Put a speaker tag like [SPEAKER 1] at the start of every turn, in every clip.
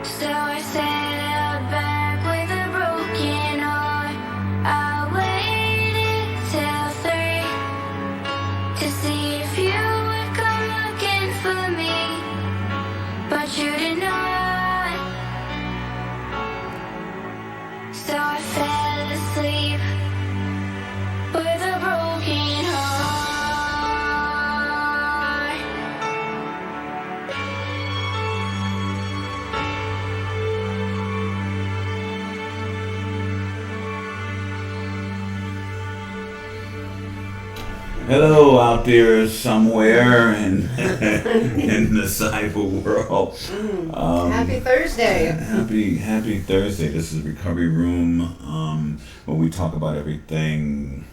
[SPEAKER 1] So I sailed back with a broken heart. I waited till 3 to see if you would come looking for me, but you did not. So I fell asleep with a broken heart.
[SPEAKER 2] Hello out there somewhere in in the cyber world.
[SPEAKER 3] Happy Thursday.
[SPEAKER 2] Happy Thursday. This is Recovery Room, where we talk about everything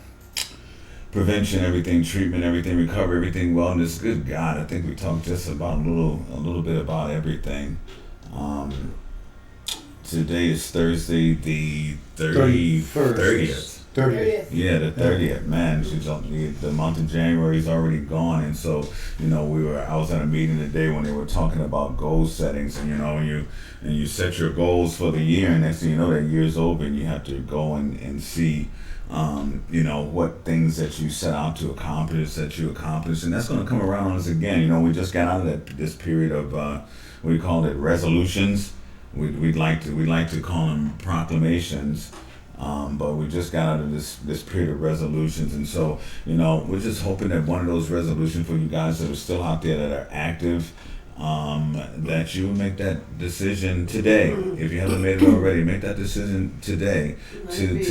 [SPEAKER 2] prevention, everything treatment, everything recovery, everything wellness. Good God, I think we talked just about a little bit about everything. Today is Thursday, the 30th.
[SPEAKER 3] 30th.
[SPEAKER 2] Yeah, the 30th. Man, the month of January is already gone, and so I was at a meeting today when they were talking about goal settings, and you set your goals for the year, and next thing you know, that year's over, and you have to go and see, what things that you set out to accomplish that you accomplished, and that's going to come around on us again. We just got out of this period of what do you call it, resolutions. We'd like to call them proclamations. But we just got out of this period of resolutions, and so we're just hoping that one of those resolutions for you guys that are still out there that are active, that you make that decision today. If you haven't made it already, make that decision today to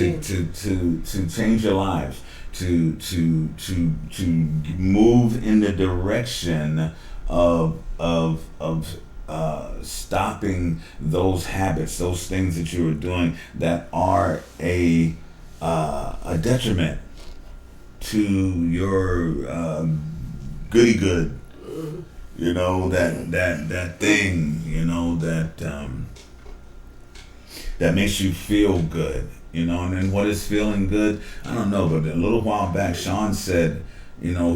[SPEAKER 2] change your lives, to move in the direction of stopping those habits, those things that you are doing that are a detriment to your goody good. That thing, that makes you feel good. And then what is feeling good? I don't know, but a little while back, Sean said,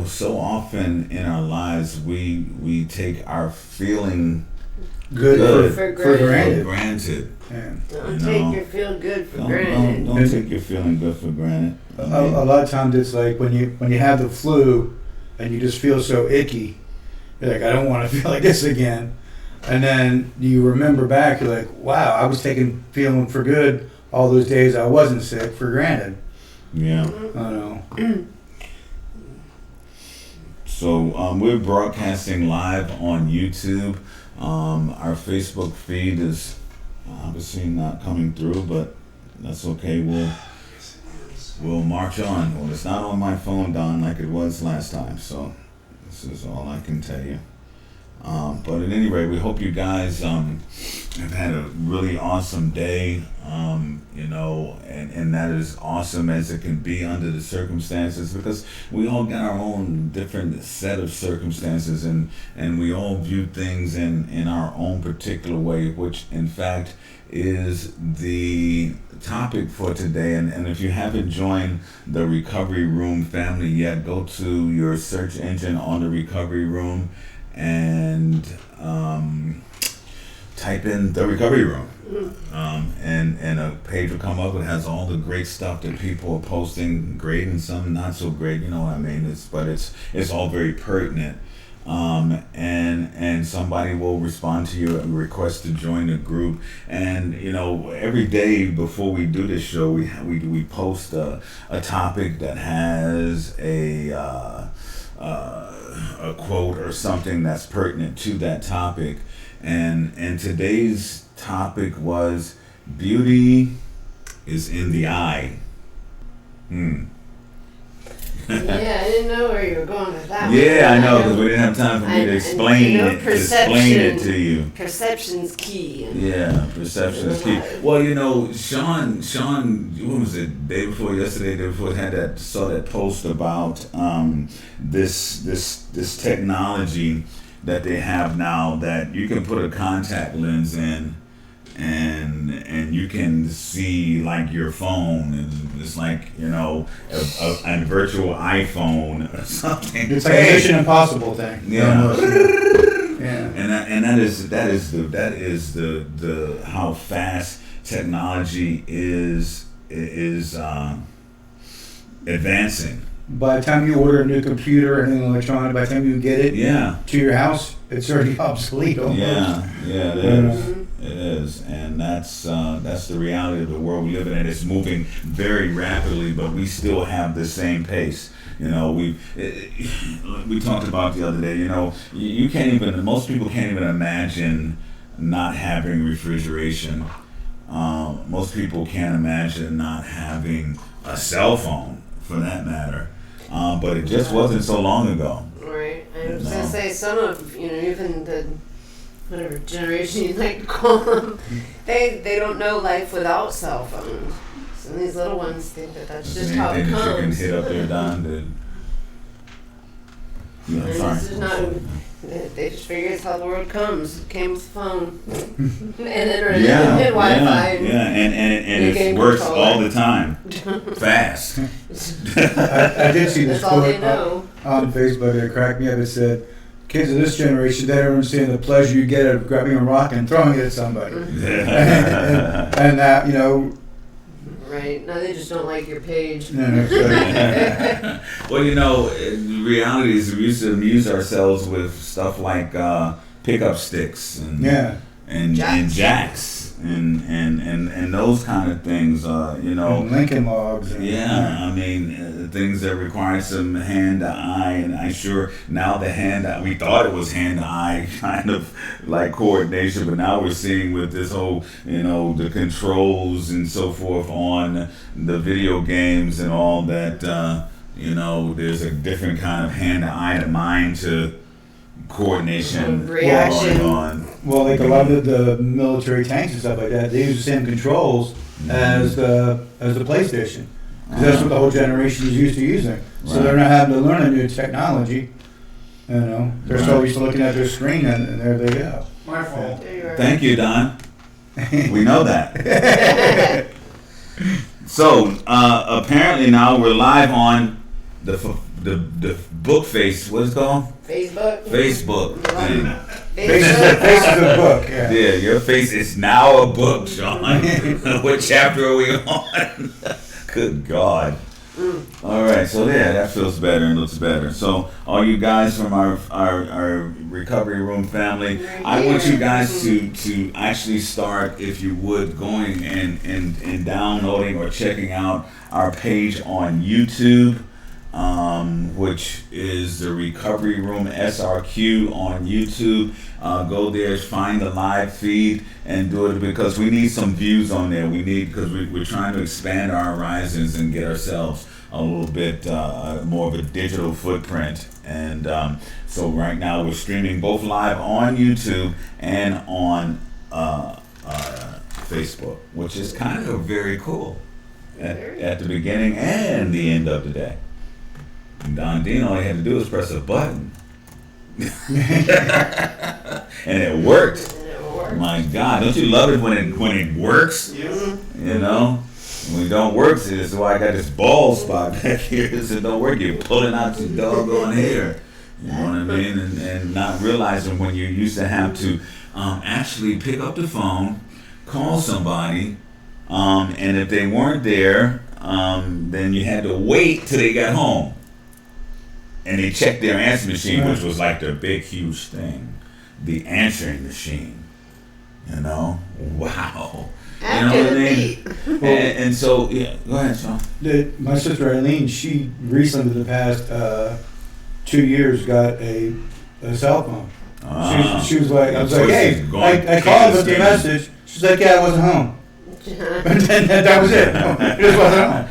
[SPEAKER 2] so often in our lives we take our feeling
[SPEAKER 4] good for
[SPEAKER 2] granted.
[SPEAKER 4] Yeah.
[SPEAKER 3] Don't take your feel good for granted.
[SPEAKER 2] Don't take your feeling good for granted.
[SPEAKER 4] A lot of times it's like when you have the flu and you just feel so icky, you're like, I don't want to feel like this again. And then you remember back, you're like, wow, I was taking feeling for good all those days I wasn't sick for granted.
[SPEAKER 2] Yeah.
[SPEAKER 4] I know.
[SPEAKER 2] So we're broadcasting live on YouTube. Our Facebook feed is obviously not coming through, but that's okay. We'll march on. Well, it's not on my phone, Don, like it was last time. So this is all I can tell you. But at any rate, we hope you guys have had a really awesome day, and that is awesome as it can be under the circumstances, because we all got our own different set of circumstances, and we all view things in our own particular way, which in fact is the topic for today. And if you haven't joined the Recovery Room family yet, go to your search engine on the Recovery Room and type in the Recovery Room, and a page will come up. It has all the great stuff that people are posting, great and some not so great. You know what I mean? It's all very pertinent. And somebody will respond to your request to join the group. And every day before we do this show, we post a topic that has a quote or something that's pertinent to that topic, and today's topic was beauty is in the eye.
[SPEAKER 3] Yeah, I didn't know where you were going with that.
[SPEAKER 2] Yeah, I know, because we didn't have time for me to explain it to you.
[SPEAKER 3] Perception's key.
[SPEAKER 2] Yeah, perception's key. Well, Sean, what was it? Day before yesterday, saw that post about this technology that they have now, that you can put a contact lens in, and you can see like your phone, and it's like a virtual iPhone or something.
[SPEAKER 4] It's like a Mission Impossible thing.
[SPEAKER 2] Yeah.
[SPEAKER 4] Yeah.
[SPEAKER 2] and that is the how fast technology is advancing.
[SPEAKER 4] By the time you order a new computer and an electronic, by the time you get it
[SPEAKER 2] Yeah.
[SPEAKER 4] to your house, it's already obsolete almost.
[SPEAKER 2] Yeah, it is. It is, and that's the reality of the world we live in, and it's moving very rapidly. But we still have the same pace. You know, we talked about the other day. You know, you can't even. Most people can't even imagine not having refrigeration. Most people can't imagine not having a cell phone, for that matter. But it just wasn't so long ago.
[SPEAKER 3] Right. I was
[SPEAKER 2] No.
[SPEAKER 3] gonna say some of even the whatever generation you like to call them, they don't know life without cell phones. So these little ones think that that's just how it
[SPEAKER 2] Anything that you can
[SPEAKER 3] comes.
[SPEAKER 2] hit up there, Don. Then, yeah,
[SPEAKER 3] And
[SPEAKER 2] sorry.
[SPEAKER 3] this is not. They just figure it's how the world comes. It came with the phone and internet
[SPEAKER 2] Yeah,
[SPEAKER 3] and Wi-Fi.
[SPEAKER 2] and
[SPEAKER 3] you
[SPEAKER 2] it
[SPEAKER 3] can
[SPEAKER 2] works
[SPEAKER 3] control
[SPEAKER 2] all
[SPEAKER 3] it.
[SPEAKER 2] the time, fast.
[SPEAKER 4] I did see this
[SPEAKER 3] That's all they
[SPEAKER 4] quote
[SPEAKER 3] know.
[SPEAKER 4] on Facebook that cracked me up. It said, "Kids of this generation, they don't understand the pleasure you get out of grabbing a rock and throwing it at somebody." And that,
[SPEAKER 3] Right. No, they just don't like your page.
[SPEAKER 2] Well, the reality is we used to amuse ourselves with stuff like pickup sticks and
[SPEAKER 4] yeah.
[SPEAKER 2] and jacks and those kind of things.
[SPEAKER 4] And Lincoln logs. And,
[SPEAKER 2] Yeah, I mean, things that require some hand-to-eye, and I'm sure now we thought it was hand-to-eye kind of like coordination, but now we're seeing with this whole, the controls and so forth on the video games and all that, there's a different kind of hand-to-eye to mind to coordination
[SPEAKER 3] Reaction.
[SPEAKER 2] going on.
[SPEAKER 4] Well, like a lot of the military tanks and stuff like that, they use the same controls as the PlayStation. 'Cause that's what the whole generation is used to using. So
[SPEAKER 2] Right.
[SPEAKER 4] they're not having to learn a new technology. They're
[SPEAKER 2] Right.
[SPEAKER 4] so used to looking at their screen, and there they go.
[SPEAKER 5] My fault.
[SPEAKER 3] There you are.
[SPEAKER 2] Thank you, Don. We know that. So apparently now we're live on the book face. What is it called?
[SPEAKER 3] Facebook.
[SPEAKER 2] Facebook thing.
[SPEAKER 4] Faces of the book. Yeah.
[SPEAKER 2] Yeah, your face is now a book, Sean. What chapter are we on? Good God. All right, so yeah, that feels better and looks better. So all you guys from our recovery room family, I want you guys to actually start, if you would, going and downloading or checking out our page on YouTube, which is the Recovery Room SRQ on YouTube. Go there, find the live feed, and do it, because we need some views on there. Because we're trying to expand our horizons and get ourselves a little bit more of a digital footprint. And so right now we're streaming both live on YouTube and on Facebook, which is kind of very cool at the beginning and the end of the day. Don Dean, all he had to do was press a button. And it worked. My God, don't you love it when it works?
[SPEAKER 5] Yes.
[SPEAKER 2] When it don't work, see, this is why I got this bald spot back here. This it don't work. You're pulling out your doggone hair. You know what I mean? And not realizing when you used to have to actually pick up the phone, call somebody, and if they weren't there, then you had to wait till they got home. And they checked their answering machine, which was like the big, huge thing. The answering machine. Wow.
[SPEAKER 3] After the beat.
[SPEAKER 2] And so, yeah, go ahead, Sean.
[SPEAKER 4] My sister Eileen, she recently, the past 2 years, got a cell phone. She was like, I was like, hey, I called, left you a message. She's like, yeah, I wasn't home. And then that was it. It just wasn't home.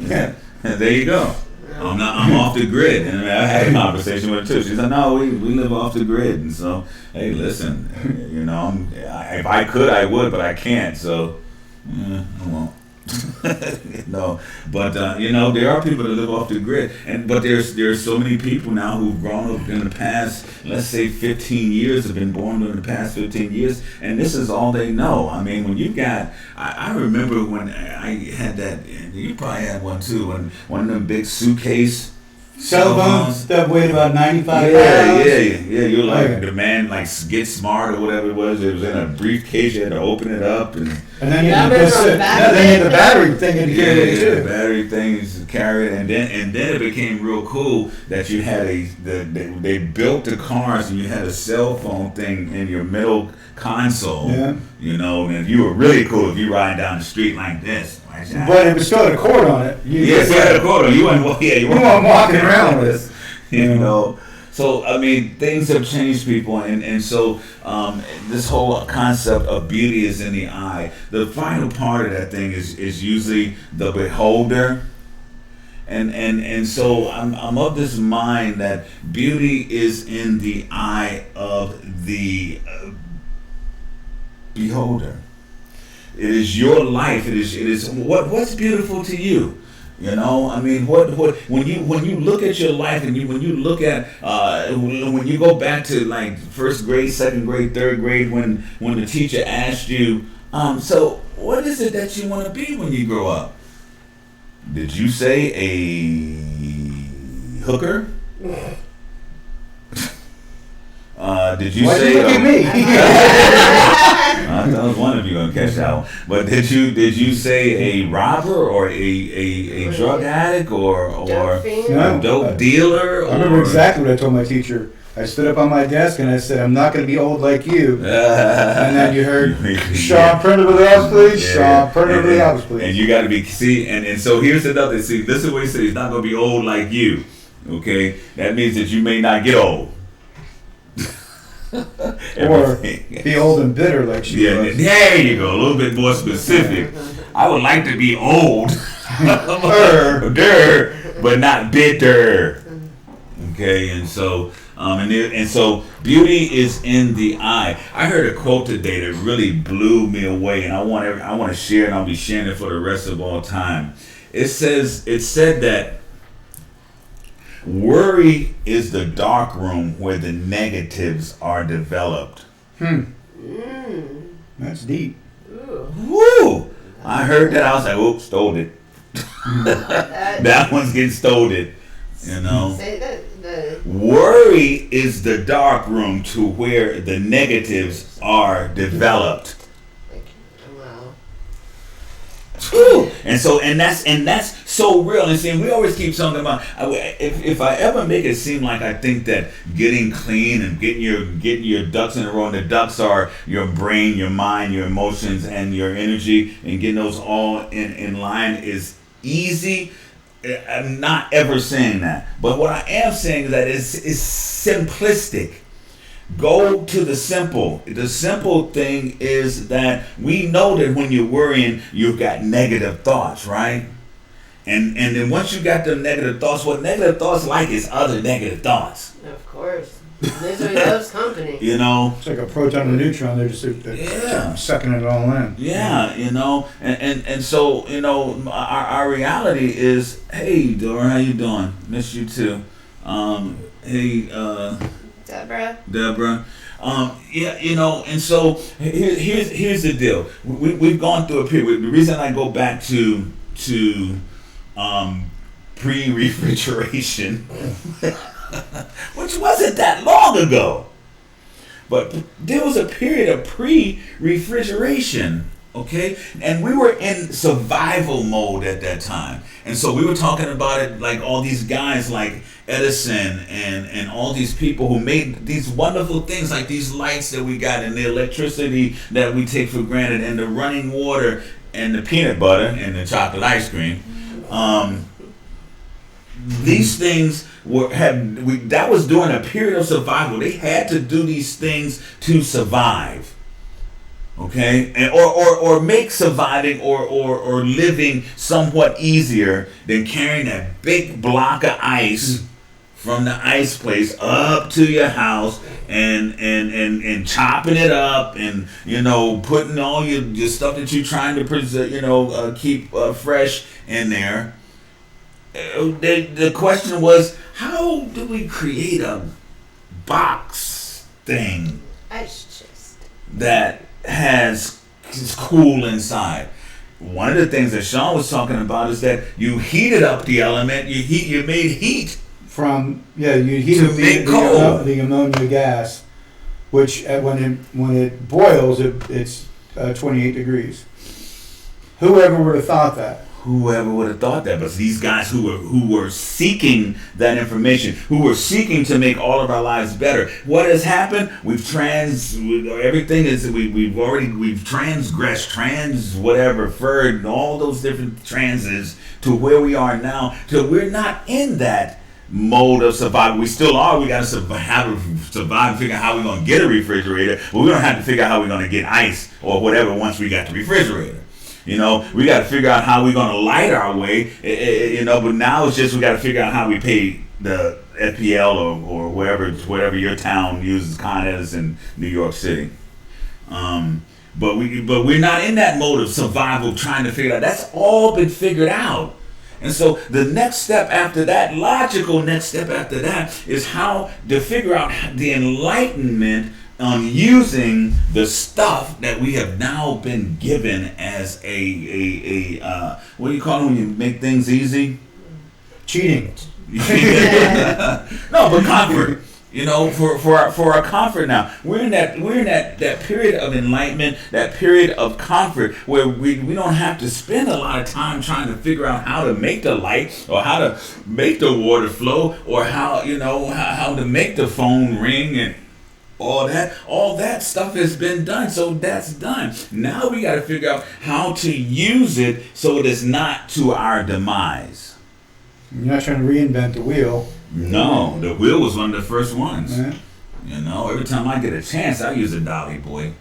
[SPEAKER 2] Yeah. There you go. I'm off the grid. And I had a conversation with her too. She said, no, we live off the grid. And so, hey, listen, if I could, I would, but I can't. So, I won't. No, but there are people that live off the grid, but there's so many people now who've grown up in the past, let's say 15 years, have been born during the past 15 years, and this is all they know. I mean, when you got, I remember when I had that, and you probably had one too, when one of them big suitcase
[SPEAKER 4] Cell phones that weighed about 95
[SPEAKER 2] Yeah,
[SPEAKER 4] pounds.
[SPEAKER 2] yeah. You're like
[SPEAKER 4] Okay.
[SPEAKER 2] the man, like Get Smart or whatever it was. It was in a briefcase. You had to open it up and
[SPEAKER 4] And then you had
[SPEAKER 3] Numbers on the
[SPEAKER 4] the
[SPEAKER 3] back
[SPEAKER 4] then you
[SPEAKER 3] of
[SPEAKER 4] had
[SPEAKER 3] it.
[SPEAKER 4] the battery thing in the
[SPEAKER 2] yeah,
[SPEAKER 4] carry
[SPEAKER 2] the
[SPEAKER 4] too.
[SPEAKER 2] battery things to carry it, and then it became real cool that you had they built the cars and you had a cell phone thing in your middle console.
[SPEAKER 4] Yeah.
[SPEAKER 2] You know, and you were really cool if you ride down the street like this. Like,
[SPEAKER 4] But it was still had a cord on it.
[SPEAKER 2] yes, you had a quarter. You weren't
[SPEAKER 4] walking around with it.
[SPEAKER 2] You know. So I mean, things have changed, people, and so this whole concept of beauty is in the eye. The final part of that thing is usually the beholder, and so I'm of this mind that beauty is in the eye of the beholder. It is your life. It is what's beautiful to you. You know, I mean, what when you look at your life and when you look at when you go back to like first grade, second grade, third grade, when the teacher asked you, so what is it that you want to be when you grow up? Did you say a hooker? Did you
[SPEAKER 4] Why'd
[SPEAKER 2] say?
[SPEAKER 4] you look at me?
[SPEAKER 2] I was wondering if you were gonna catch that one. But did you say a robber or a drug addict or
[SPEAKER 3] Dope fiend?
[SPEAKER 4] No.
[SPEAKER 2] a dope dealer?
[SPEAKER 4] I remember
[SPEAKER 2] or,
[SPEAKER 4] exactly what I told my teacher. I stood up on my desk and I said, "I'm not going to be old like you." And then you heard, "Sean, print over the house, please.
[SPEAKER 2] Yeah.
[SPEAKER 4] Sean, print over the house, please."
[SPEAKER 2] And you got to be and so here's another this is what he said. He's not gonna be old like you. Okay, that means that you may not get old.
[SPEAKER 4] Or be old and bitter like she
[SPEAKER 2] Yeah,
[SPEAKER 4] was.
[SPEAKER 2] there you go. A little bit more specific. I would like to be old, but not bitter. Okay, and so and so beauty is in the eye. I heard a quote today that really blew me away, and I want to share it. And I'll be sharing it for the rest of all time. It said that worry is the dark room where the negatives are developed.
[SPEAKER 4] That's deep.
[SPEAKER 3] Ooh.
[SPEAKER 2] Woo! I heard that. I was like, "Oops, stole it."
[SPEAKER 3] That,
[SPEAKER 2] That one's getting stole it. You know.
[SPEAKER 3] say that.
[SPEAKER 2] Worry is the dark room to where the negatives are developed.
[SPEAKER 3] Wow.
[SPEAKER 2] Whew. And that's so real. And see, we always keep talking about if I ever make it seem like I think that getting clean and getting your ducks in a row, and the ducks are your brain, your mind, your emotions, and your energy, and getting those all in line is easy. I'm not ever saying that. But what I am saying is that it's simplistic. Go to the simple. The simple thing is that we know that when you're worrying, you've got negative thoughts, right? And then once you got the negative thoughts, what negative thoughts like is other negative thoughts.
[SPEAKER 3] Of course. Misery loves company.
[SPEAKER 2] You know?
[SPEAKER 4] It's like a proton and neutron. They're just
[SPEAKER 2] Yeah.
[SPEAKER 4] sucking it all in.
[SPEAKER 2] Yeah, you know, and so, you know, our reality is, hey, Dora, how you doing? Miss you too. Hey, Deborah. Yeah, you know, and so here's the deal. We've gone through a period. The reason I go back to pre-refrigeration, which wasn't that long ago, but there was a period of pre-refrigeration. Okay, and we were in survival mode at that time, and so we were talking about it like all these guys like Edison and all these people who made these wonderful things like these lights that we got and the electricity that we take for granted and the running water and the peanut butter and the chocolate ice cream. These things that was during a period of survival. They had to do these things to survive. Okay, and or make surviving or living somewhat easier than carrying that big block of ice from the ice place up to your house and chopping it up and, you know, putting all your stuff that you're trying to preserve, keep fresh in there. The question was, how do we create a box thing
[SPEAKER 3] Ice chest.
[SPEAKER 2] that is cool inside? One of the things that Sean was talking about is that you heated up the element, you made heat
[SPEAKER 4] from you heat
[SPEAKER 2] To
[SPEAKER 4] up
[SPEAKER 2] make coal.
[SPEAKER 4] the ammonia gas, which when it boils, it's 28 degrees. Whoever would have thought that?
[SPEAKER 2] Whoever would have thought that? But these guys who were seeking that information, who were seeking to make all of our lives better. What has happened? We've transgressed, ferred, all those different transes to where we are now. Till we're not in that mode of survival. We still are. We got to survive and figure out how we're going to get a refrigerator, but we don't have to figure out how we're going to get ice or whatever once we got the refrigerator. We got to figure out how we're going to light our way, but now it's just we got to figure out how we pay the FPL or whatever your town uses, Con Edison in New York City. But we're not in that mode of survival trying to figure it out. That's all been figured out. And so the next step after that, logical next step after that, is how to figure out the enlightenment on using the stuff that we have now been given as a what do you call it when you make things easy?
[SPEAKER 4] Cheating.
[SPEAKER 2] No, but comfort. For our comfort now. We're in that period of enlightenment, that period of comfort where we don't have to spend a lot of time trying to figure out how to make the light or how to make the water flow or how to make the phone ring and all that stuff has been done. So that's done. Now we got to figure out how to use it so it is not to our demise.
[SPEAKER 4] You're not trying to reinvent the wheel.
[SPEAKER 2] No, the wheel was one of the first ones.
[SPEAKER 4] Yeah.
[SPEAKER 2] Every time I get a chance, I use a dolly, boy.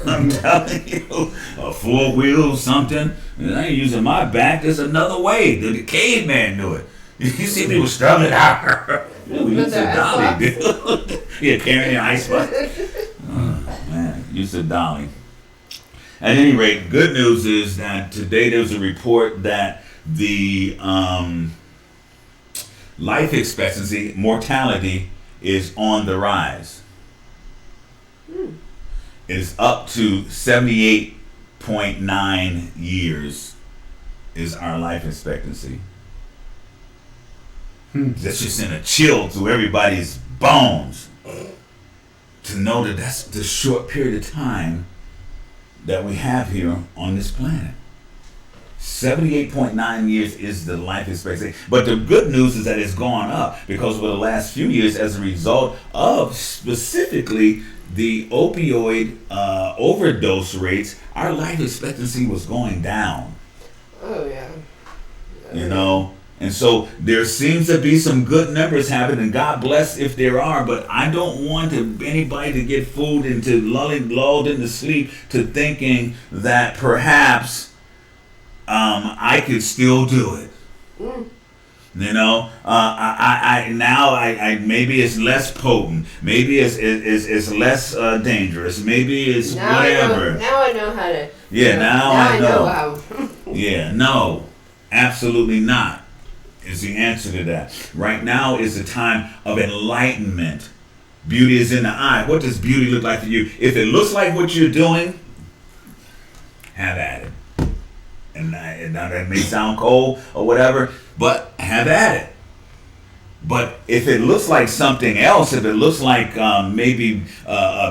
[SPEAKER 2] I'm telling you, a 4-wheel something. And I ain't using my back. There's another way. The caveman knew it. You see people struggling out. We use a dolly, dude. Yeah, carrying an ice bucket. Oh, man, use a dolly. At any rate, good news is that today there's a report that the life expectancy, mortality, is on the rise. It is up to 78.9 years is our life expectancy. That's just in a chill through everybody's bones to know that that's the short period of time that we have here on this planet. 78.9 years is the life expectancy. But the good news is that it's gone up because over the last few years, as a result of specifically the opioid overdose rates, our life expectancy was going down.
[SPEAKER 3] Oh, yeah.
[SPEAKER 2] And so there seems to be some good numbers happening, and God bless if there are, but I don't want anybody to get fooled into lulled into sleep to thinking that perhaps I could still do it. I maybe it's less potent, maybe it's less dangerous, maybe it's whatever.
[SPEAKER 3] Now I know how to.
[SPEAKER 2] Yeah, now I know
[SPEAKER 3] how.
[SPEAKER 2] Yeah, no, absolutely not. Is the answer to that. Right now is the time of enlightenment. Beauty is in the eye. What does beauty look like to you? If it looks like what you're doing, have at it. And now that may sound cold or whatever, but have at it. But if it looks like something else, if it looks like maybe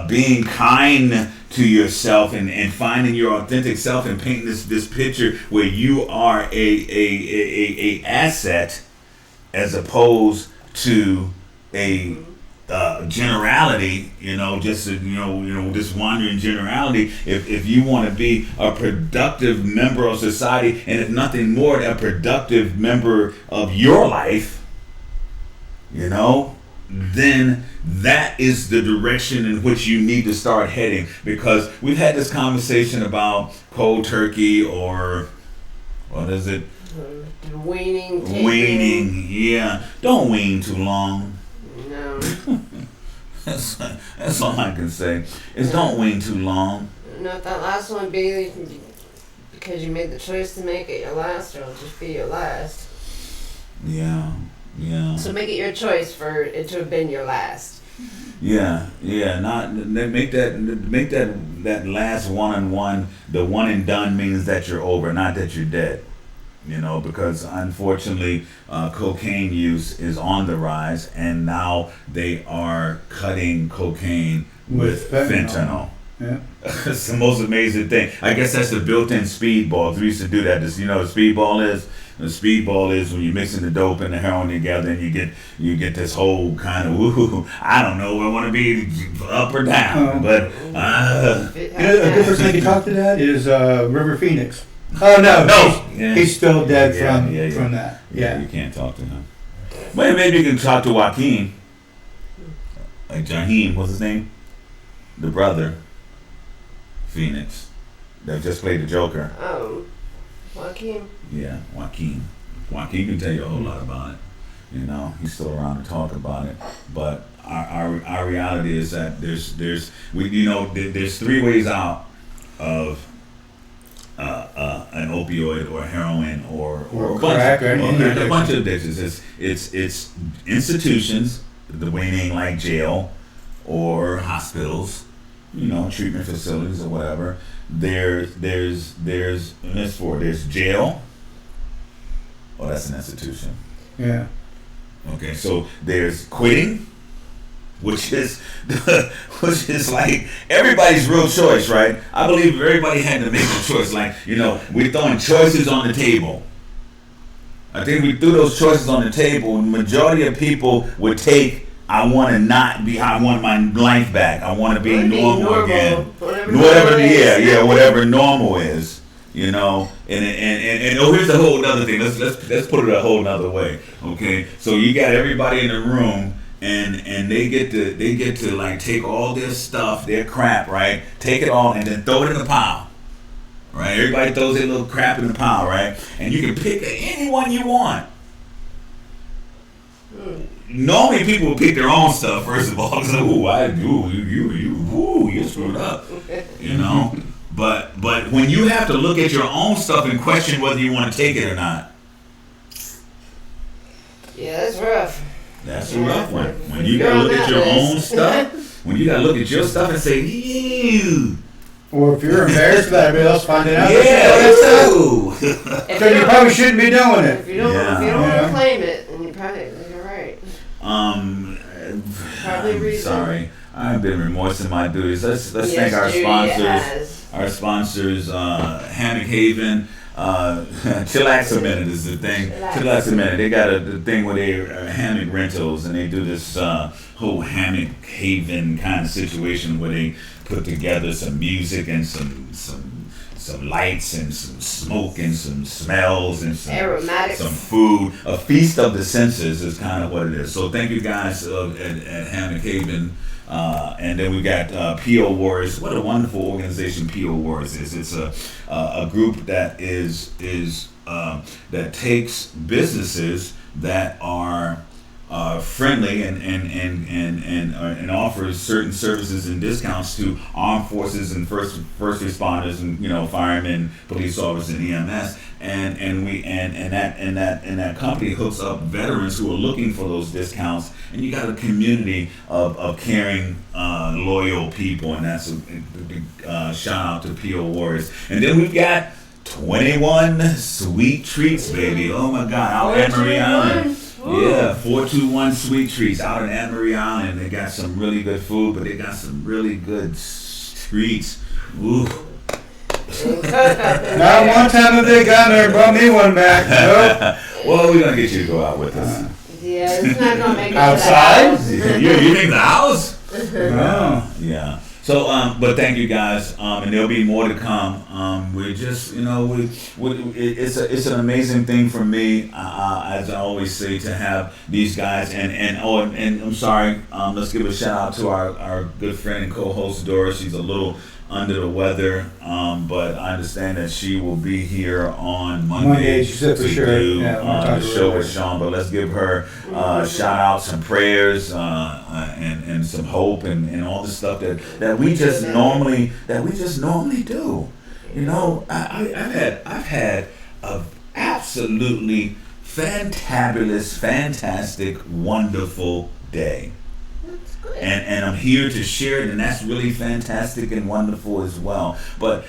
[SPEAKER 2] being kind to yourself and finding your authentic self and painting this picture where you are a asset as opposed to a generality, this wandering generality. If you want to be a productive member of society, and if nothing more, a productive member of your life, then that is the direction in which you need to start heading. Because we've had this conversation about cold turkey, or what is it?
[SPEAKER 3] Waning.
[SPEAKER 2] Waning, yeah. Don't wane too long.
[SPEAKER 3] No.
[SPEAKER 2] That's all I can say. Is don't wane too long.
[SPEAKER 3] No, if that last one be because you made the choice to make it your last, or it'll just be your last.
[SPEAKER 2] Yeah.
[SPEAKER 3] So make it your choice for it to have been your last.
[SPEAKER 2] Yeah. Not make that last one-on-one. The one and done means that you're over, not that you're dead. You know, because unfortunately, cocaine use is on the rise, and now they are cutting cocaine with
[SPEAKER 4] With fentanyl.
[SPEAKER 2] fentanyl.
[SPEAKER 4] Yeah.
[SPEAKER 2] It's the most amazing thing. I guess that's the built-in speedball. We used to do that. This, you know, what speedball is. The speedball is when you're mixing the dope and the heroin together, and you get this whole kind of woo. I don't know. I want to be up or down, but
[SPEAKER 3] It
[SPEAKER 4] You know, a good
[SPEAKER 3] has
[SPEAKER 4] person that can talk to that is River Phoenix. Oh no,
[SPEAKER 2] No. Yeah.
[SPEAKER 4] he's still dead
[SPEAKER 2] Yeah,
[SPEAKER 4] from
[SPEAKER 2] yeah, yeah.
[SPEAKER 4] from that.
[SPEAKER 2] yeah,
[SPEAKER 4] Yeah.
[SPEAKER 2] you can't talk to him. But maybe you can talk to Joaquin, like Jaheim. What's his name? The brother, Phoenix, that just played the Joker.
[SPEAKER 3] Joaquin.
[SPEAKER 2] Yeah, Joaquin. Joaquin can tell you a whole lot about it. You know, he's still around to talk about it. But our reality is that there's three ways out of an opioid or heroin or
[SPEAKER 4] Or
[SPEAKER 2] a bunch,
[SPEAKER 4] crack or any
[SPEAKER 2] a bunch
[SPEAKER 4] addiction.
[SPEAKER 2] of addictions. It's institutions, the meaning like jail or hospitals, you know, treatment facilities or whatever. There's jail. Oh, that's an institution.
[SPEAKER 4] Yeah.
[SPEAKER 2] Okay, so there's quitting, which is like everybody's real choice, right? I believe if everybody had to make a choice. Like, you know, we're throwing choices on the table. I think we threw those choices on the table, and the majority of people would take, I want my life back. I want to be normal again. Whatever, whatever normal is, you know. And oh, here's a whole other thing. Let's put it a whole nother way. Okay, so you got everybody in the room, and they get to like take all their stuff, their crap, right? Take it all and then throw it in the pile, right? Everybody throws their little crap in the pile, right? And you can pick anyone you want. Normally, people will pick their own stuff first of all. Because you screwed up, you know. But when you have to look at your own stuff and question whether you want to take it or not,
[SPEAKER 3] Yeah, that's rough.
[SPEAKER 2] that's a rough one. When you gotta look at your own stuff, when you gotta look at your stuff and say, ew,
[SPEAKER 4] Or if you're embarrassed about everybody else finding out,
[SPEAKER 2] yeah,
[SPEAKER 4] so
[SPEAKER 3] If
[SPEAKER 4] you probably shouldn't be doing
[SPEAKER 3] if
[SPEAKER 4] it.
[SPEAKER 3] you don't
[SPEAKER 2] Yeah.
[SPEAKER 3] want
[SPEAKER 4] Yeah.
[SPEAKER 3] to claim it, then you're right. Probably reason.
[SPEAKER 2] Sorry, I've been remorsing my duties. Let's
[SPEAKER 3] Yes,
[SPEAKER 2] thank our
[SPEAKER 3] Judy
[SPEAKER 2] sponsors.
[SPEAKER 3] has.
[SPEAKER 2] Our sponsors, Hammock Haven, Chillax a Minute is the thing. Chillax a Minute. They got the thing where they hammock rentals, and they do this whole Hammock Haven kind of situation where they put together some music and some lights and some smoke and some smells and
[SPEAKER 3] Aromatics.
[SPEAKER 2] some food. A feast of the senses is kind of what it is. So thank you guys at Hammock Haven. And then we got PO Warriors. What a wonderful organization PO Warriors is. It's a group that that takes businesses that are friendly and offers certain services and discounts to armed forces and first responders and, you know, firemen, police officers, and EMS. And that company hooks up veterans who are looking for those discounts, and you got a community of caring, loyal people, and that's a big shout out to PO Warriors. And then we've got 21 Sweet Treats, baby. Oh my God, out at Anne Marie Island. Yeah, 421 Sweet Treats out in Anne Marie Island. They got some really good food, but they got some really good treats. Ooh.
[SPEAKER 4] Not one time have they gone there and brought me one back. Nope.
[SPEAKER 2] Well, we're gonna get you to go out with us.
[SPEAKER 3] Yeah, it's not gonna make it
[SPEAKER 4] Outside?
[SPEAKER 3] to the house.
[SPEAKER 2] You think the house?
[SPEAKER 4] No.
[SPEAKER 2] Yeah. So, but thank you guys, and there'll be more to come. We're just, you know, it's an amazing thing for me, as I always say, to have these guys. And I'm sorry. Let's give a shout out to our good friend and co-host Doris. She's a little under the weather, but I understand that she will be here on Monday
[SPEAKER 4] She said for
[SPEAKER 2] to
[SPEAKER 4] sure.
[SPEAKER 2] do
[SPEAKER 4] Yeah, we'll talk
[SPEAKER 2] the
[SPEAKER 4] to her
[SPEAKER 2] show with
[SPEAKER 4] later.
[SPEAKER 2] Sean. But let's give her shout outs and prayers and some hope and all the stuff that we just normally do. You know, I've had a absolutely fantabulous, fantastic, wonderful day.
[SPEAKER 3] That's good.
[SPEAKER 2] And I'm here to share it, and that's really fantastic and wonderful as well. But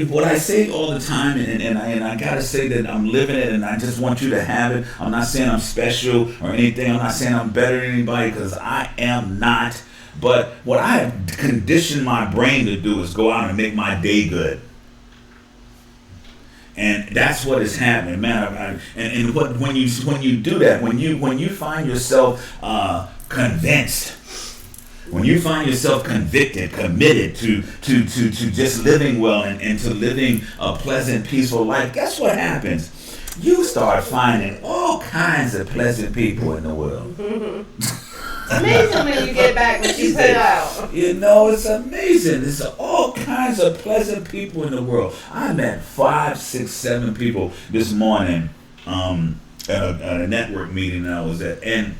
[SPEAKER 2] what I say all the time, and I gotta say that I'm living it, and I just want you to have it. I'm not saying I'm special or anything. I'm not saying I'm better than anybody, because I am not. But what I have conditioned my brain to do is go out and make my day good. And that's what is happening, man. And when you do that, when you find yourself convinced, when you find yourself convicted, committed to just living well and to living a pleasant, peaceful life, guess what happens? You start finding all kinds of pleasant people in the world.
[SPEAKER 3] It's amazing when you get back what you put out.
[SPEAKER 2] You know, it's amazing. There's all kinds of pleasant people in the world. I met 5, 6, 7 people this morning at a network meeting that I was at. And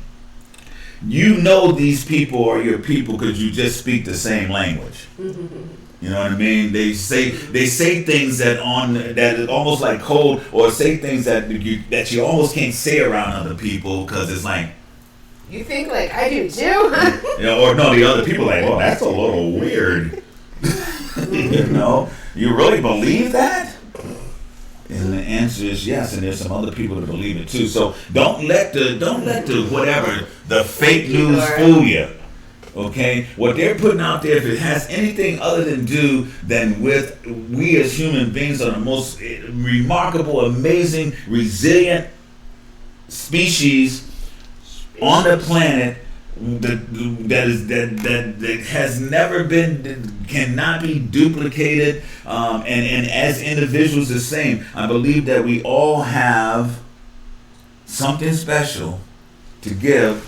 [SPEAKER 2] you know these people are your people because you just speak the same language. You know what I mean? They say things that is almost like code, or say things that you almost can't say around other people, because it's like,
[SPEAKER 3] You think like I do too?
[SPEAKER 2] you know, or no, the other people are like, well, that's a little weird. You know, you really believe that? And the answer is yes, and there's some other people that believe it too. So don't let the whatever the fake news fool you. Okay, what they're putting out there, if it has anything other than with we as human beings are the most remarkable, amazing, resilient species on the planet that has never been, cannot be duplicated, and as individuals the same. I believe that we all have something special to give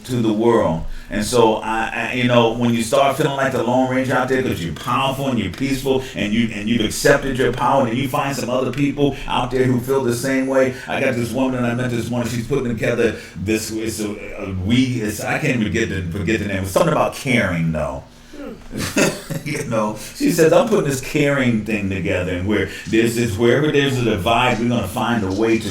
[SPEAKER 2] to the world. And so I you know, when you start feeling like the Lone Ranger out there because you're powerful and you're peaceful and you've accepted your power, and you find some other people out there who feel the same way. I got this woman that I met this morning. She's putting together this. I can't even forget the name. It's something about caring though. You know, she says, I'm putting this caring thing together, and wherever there's a divide, we're gonna find a way to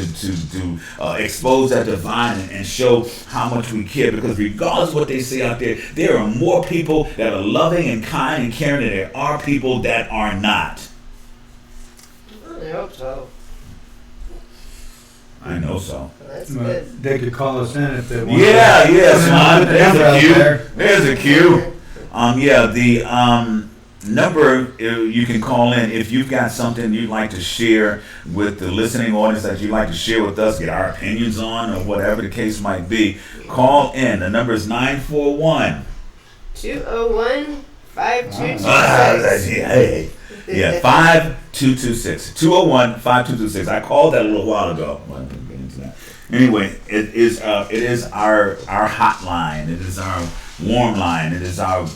[SPEAKER 2] expose that divide and show how much we care. Because regardless of what they say out there are more people that are loving and kind and caring than there are people that are not.
[SPEAKER 3] I hope so.
[SPEAKER 2] I know so.
[SPEAKER 3] That's good.
[SPEAKER 4] They could call us in if they want.
[SPEAKER 2] Yeah, son.
[SPEAKER 4] Put the number out there.
[SPEAKER 2] There's a cue. The number you can call in if you've got something you'd like to share with the listening audience that you'd like to share with us, get our opinions on, or whatever the case might be. Call in. The number is 941
[SPEAKER 3] 201 5226.
[SPEAKER 2] Yeah, 5226. 201 5226. I called that a little while ago. Well, we'll get into that. Anyway, it is our hotline. It is our warm line. It is our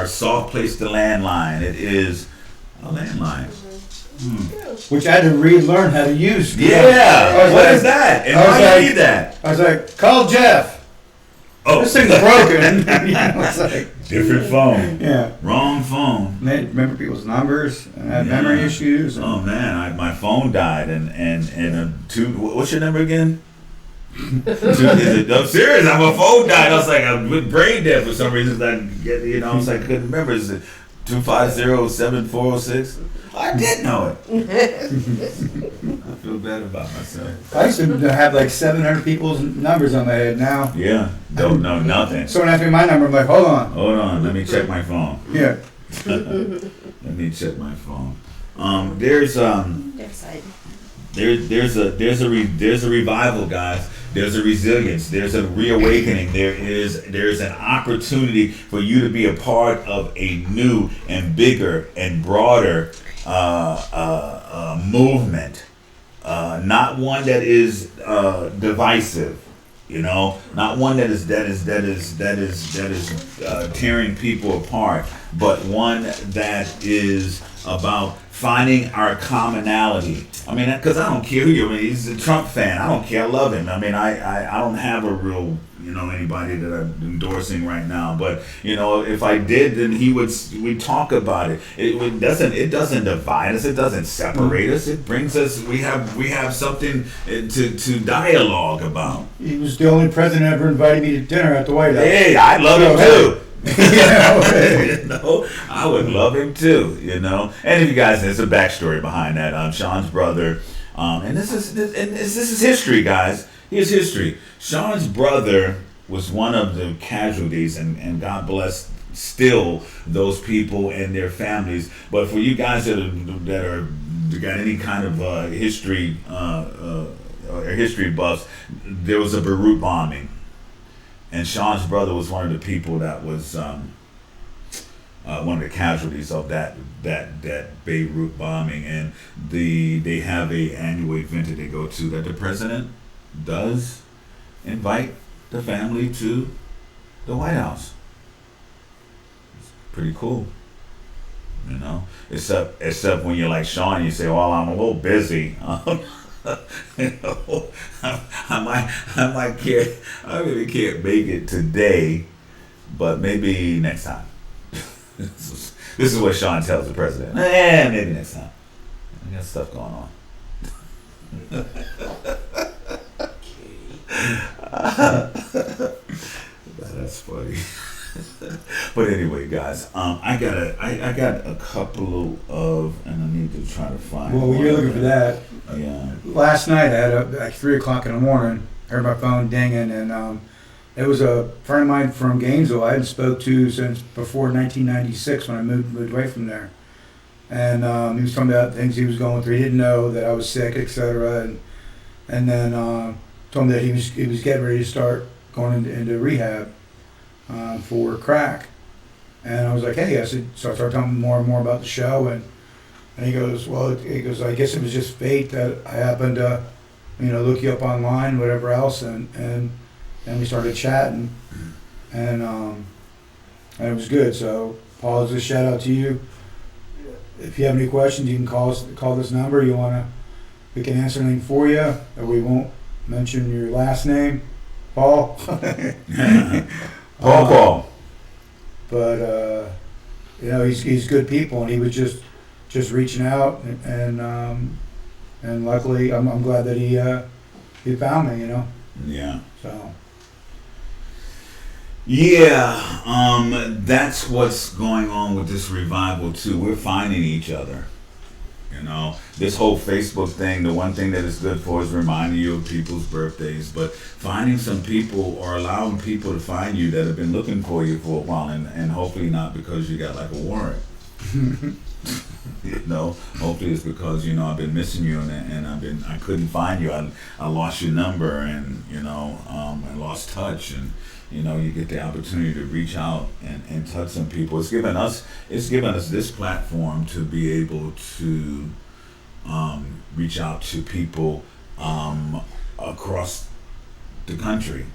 [SPEAKER 2] soft place to landline. It is a landline.
[SPEAKER 4] Which I had to relearn how to use.
[SPEAKER 2] Yeah. What is that? And why do you need that?
[SPEAKER 4] I was like, call Jeff.
[SPEAKER 2] Oh,
[SPEAKER 4] This thing's broken. It's like,
[SPEAKER 2] different phone.
[SPEAKER 4] yeah.
[SPEAKER 2] Wrong phone.
[SPEAKER 4] They remember people's numbers and had memory issues. And
[SPEAKER 2] Oh man, my phone died, and what's your number again? I'm serious. My phone died. I was like, I'm with brain dead for some reason. I was like, I couldn't remember. Is it 250-7406? I did know it. I feel bad about myself.
[SPEAKER 4] I used to have like 700 people's numbers on my head now.
[SPEAKER 2] Yeah, don't know nothing.
[SPEAKER 4] Someone asked me my number, I'm like, hold on.
[SPEAKER 2] Hold on, let me check my phone.
[SPEAKER 4] Yeah.
[SPEAKER 2] Let me check my phone. There's a revival, guys. There's a resilience. There's a reawakening. There's an opportunity for you to be a part of a new and bigger and broader movement. Not one that is divisive. You know, not one that is tearing people apart, but one that is about finding our commonality. I mean, because I don't care who you are. I mean, he's a Trump fan. I don't care. I love him. I mean, I don't have a real, anybody that I'm endorsing right now. But, if I did, then we'd talk about it. It doesn't divide us. It doesn't separate us. It brings us, we have something to dialogue about.
[SPEAKER 4] He was the only president ever invited me to dinner at the White House.
[SPEAKER 2] Hey, I love him too. You know, I would love him too. You know, and if you guys, there's a backstory behind that. Sean's brother, and this is history, guys. Here's history. Sean's brother was one of the casualties, and God bless still those people and their families. But for you guys that got any kind of history or history buffs, there was a Beirut bombing, and Sean's brother was one of the people that was one of the casualties of that Beirut bombing. And they have a annual event that they go to that the president does invite the family to the White House. It's pretty cool, you know. Except when you're like Sean, you say, "Well, I'm a little busy." You know, I might can't. I really can't make it today, but maybe next time. This is what Sean tells the president. Maybe next time. I got stuff going on. That's funny. But anyway, guys, I got a couple of, and I need to try to find.
[SPEAKER 4] Well, when you're looking for that,
[SPEAKER 2] yeah.
[SPEAKER 4] last night I had like 3:00 in the morning. Heard my phone dinging, and it was a friend of mine from Gainesville I hadn't spoke to since before 1996 when I moved away from there. And he was talking about things he was going through. He didn't know that I was sick, etc. And then told me that he was getting ready to start going into rehab for crack. And I was like, hey, so I started telling him more and more about the show, and he goes, well, I guess it was just fate that I happened to, look you up online, whatever else, and we started chatting, and it was good. So, Paul, just a shout out to you. If you have any questions, you can call this number. We can answer anything for you, or we won't mention your last name, Paul.
[SPEAKER 2] Paul.
[SPEAKER 4] But he's good people, and he was just reaching out, and luckily I'm glad that he found me.
[SPEAKER 2] Yeah.
[SPEAKER 4] So.
[SPEAKER 2] Yeah, that's what's going on with this revival too. We're finding each other. This whole Facebook thing, the one thing that it's good for is reminding you of people's birthdays, but finding some people or allowing people to find you that have been looking for you for a while, and hopefully not because you got like a warrant. Hopefully it's because I've been missing you, and I couldn't find you. I lost your number, and I lost touch, and you get the opportunity to reach out and touch some people. It's given us this platform to be able to reach out to people across the country.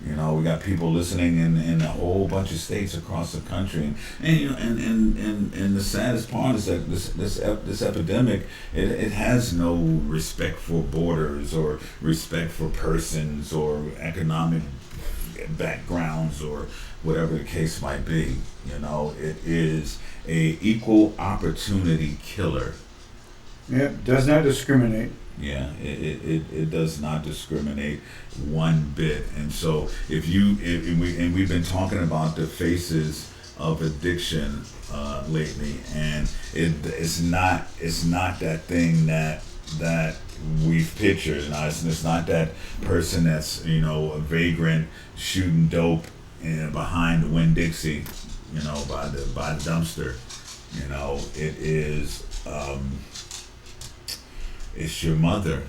[SPEAKER 2] We got people listening in a whole bunch of states across the country, and the saddest part is that this epidemic, it has no respect for borders or respect for persons or economic backgrounds or whatever the case might be. It is a equal opportunity killer.
[SPEAKER 4] Yep, does not discriminate.
[SPEAKER 2] Yeah, it does not discriminate one bit. And so we've been talking about the faces of addiction lately, and it's not that thing that we've pictured. It's not that person that's a vagrant shooting dope behind Winn-Dixie, by the dumpster. It is. It's your mother.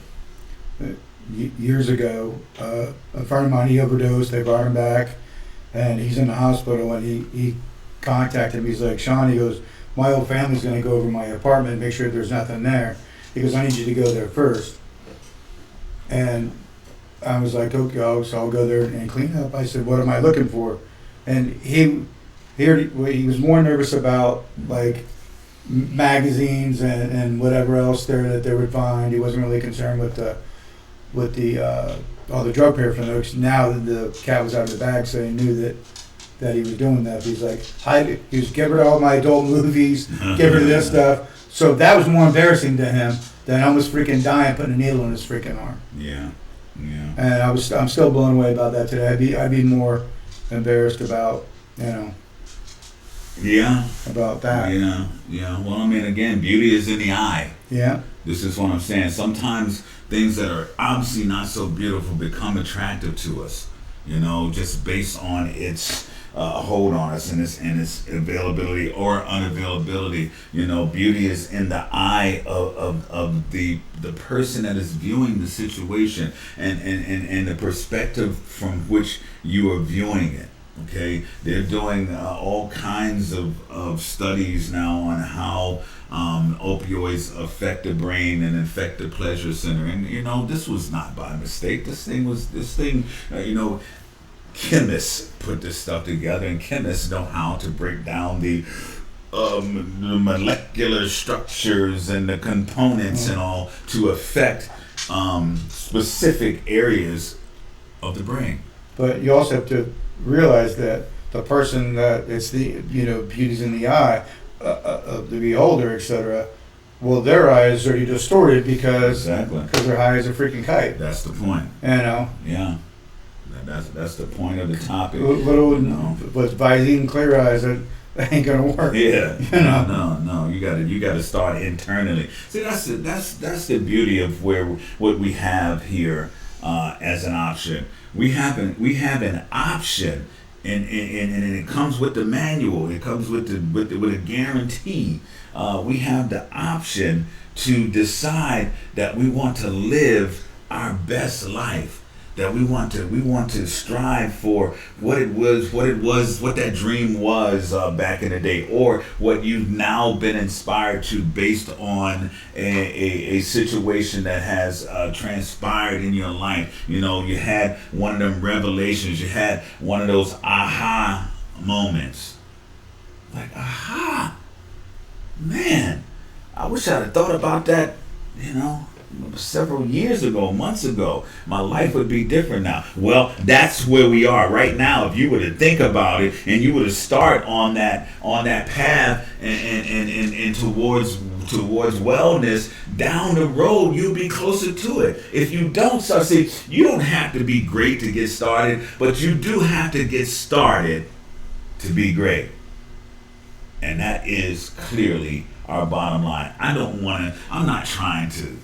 [SPEAKER 4] Years ago, a friend of mine, he overdosed. They brought him back, and he's in the hospital. And he contacted me. He's like, Sean, he goes, my whole family's going to go over to my apartment and make sure there's nothing there. He goes, I need you to go there first. And I was like, okay, so I'll go there and clean up. I said, what am I looking for? And he was more nervous about like magazines and whatever else there that they would find. He wasn't really concerned with all the drug paraphernalia. Now that the cat was out of the bag, so he knew that he was doing that. He's like, he was get rid of all my adult movies, get rid of this stuff. So that was more embarrassing to him than almost freaking dying, putting a needle in his freaking arm.
[SPEAKER 2] Yeah.
[SPEAKER 4] And I'm still blown away about that today. I'd be more embarrassed about
[SPEAKER 2] Yeah.
[SPEAKER 4] about that.
[SPEAKER 2] Yeah. Yeah. Well, I mean, again, beauty is in the eye.
[SPEAKER 4] Yeah.
[SPEAKER 2] This is what I'm saying. Sometimes things that are obviously not so beautiful become attractive to us, just based on its hold on us and its availability or unavailability. Beauty is in the eye of the person that is viewing the situation and the perspective from which you are viewing it. Okay, they're doing all kinds of studies now on how opioids affect the brain and affect the pleasure center, and this was not by mistake. This thing, chemists put this stuff together, and chemists know how to break down the molecular structures and the components and all to affect specific areas of the brain.
[SPEAKER 4] But you also have to realize that the person that it's the beauty's in the eye of the beholder, etc. Well, their eyes are distorted because
[SPEAKER 2] Exactly.
[SPEAKER 4] their eye is a freaking kite.
[SPEAKER 2] That's the point. Yeah. That's the point of the topic.
[SPEAKER 4] Little with Visine clear eyes, that ain't gonna work.
[SPEAKER 2] Yeah. No. You gotta start internally. See, that's the beauty of what we have here as an option. We have an option, and it comes with the manual. It comes with a guarantee. We have the option to decide that we want to live our best life. That we want to strive for what that dream was back in the day, or what you've now been inspired to based on a situation that has transpired in your life. You had one of them revelations. You had one of those aha moments. Like, aha, man, I wish I'd have thought about that, several years ago, months ago. My life would be different now. Well, that's where we are right now. If you were to think about it and you were to start on that path and towards wellness, down the road you'll be closer to it. If you don't start, see, you don't have to be great to get started, but you do have to get started to be great. And that is clearly our bottom line. I'm not trying to,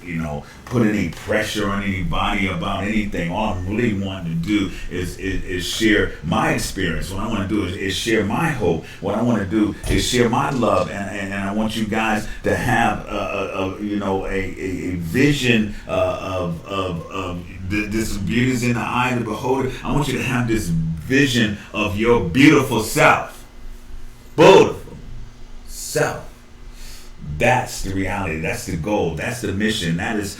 [SPEAKER 2] put any pressure on anybody about anything. All I'm really wanting to do is share my experience. What I want to do is share my hope. What I want to do is share my love, and I want you guys to have a vision of this beauty is in the eye of the beholder. I want you to have this vision of your beautiful self. Beautiful self. That's the reality. That's the goal. That's the mission. That is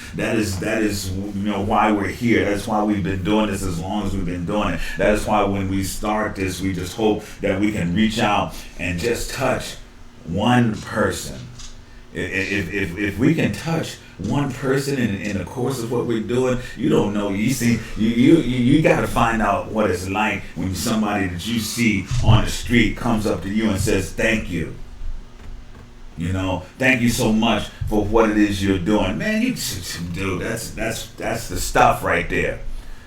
[SPEAKER 2] why we're here. That's why we've been doing this as long as we've been doing it. That is why when we start this, we just hope that we can reach out and just touch one person. If we can touch one person in the course of what we're doing, you don't know. You see, you got to find out what it's like when somebody that you see on the street comes up to you and says, "Thank you. Thank you so much for what it is you're doing." Man, dude, that's the stuff right there.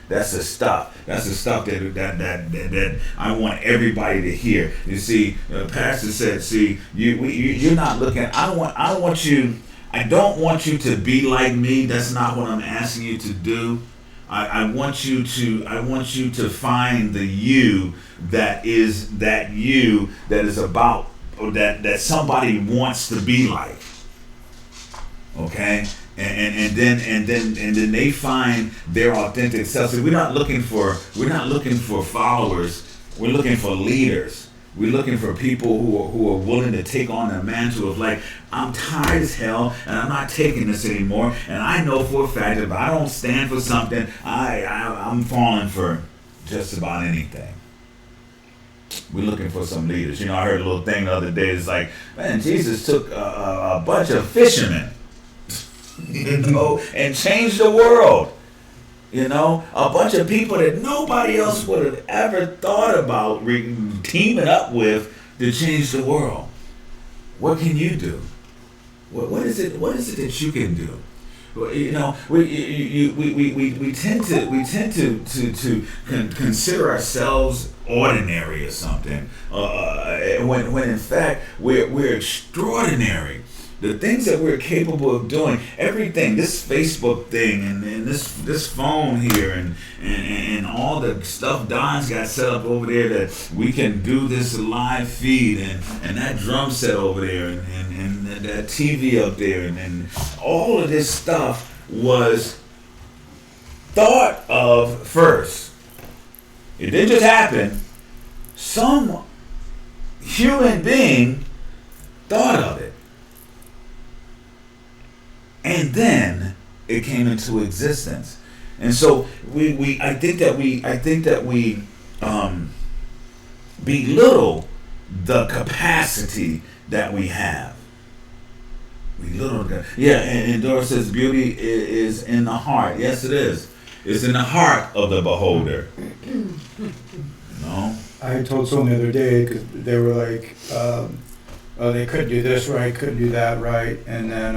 [SPEAKER 2] That's the stuff. That's the stuff that I want everybody to hear. You see, the pastor said, "See, you're not looking. I don't want you to be like me. That's not what I'm asking you to do. I want you to find the you that is about." That somebody wants to be like, okay, and then they find their authentic self. So we're not looking for followers. We're looking for leaders. We're looking for people who are willing to take on the mantle of, like, I'm tired as hell and I'm not taking this anymore. And I know for a fact that if I don't stand for something, I'm falling for just about anything. We're looking for some leaders. I heard a little thing the other day. It's like, man, Jesus took a bunch of fishermen, and changed the world. A bunch of people that nobody else would have ever thought about teaming up with to change the world. What can you do? What is it that you can do? You know, we tend to consider ourselves ordinary or something, when in fact we're extraordinary. The things that we're capable of doing, everything, this Facebook thing and this phone here and all the stuff Don's got set up over there, that we can do this live feed, and that drum set over there and that TV up there, and all of this stuff was thought of first. It didn't just happen. Some human being thought of it. And then it came into existence. And so I think that we belittle the capacity that we have. And Doris says beauty is in the heart. Yes, it is. It's in the heart of the beholder. No?
[SPEAKER 4] I told someone the other day, because they were like, oh, they couldn't do this right, couldn't do that right, and then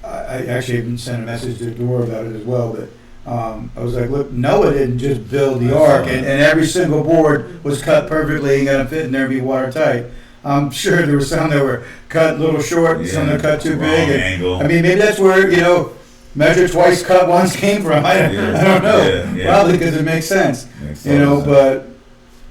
[SPEAKER 4] I actually even sent a message to Dora about it as well, but I was like, look, Noah didn't just build the ark, and every single board was cut perfectly and got to fit in there and be watertight. I'm sure there were some that were cut a little short, some that cut too big.
[SPEAKER 2] Angle.
[SPEAKER 4] I mean, maybe that's where, measure twice, cut once came from. I don't know.
[SPEAKER 2] Yeah.
[SPEAKER 4] Probably because it makes sense. But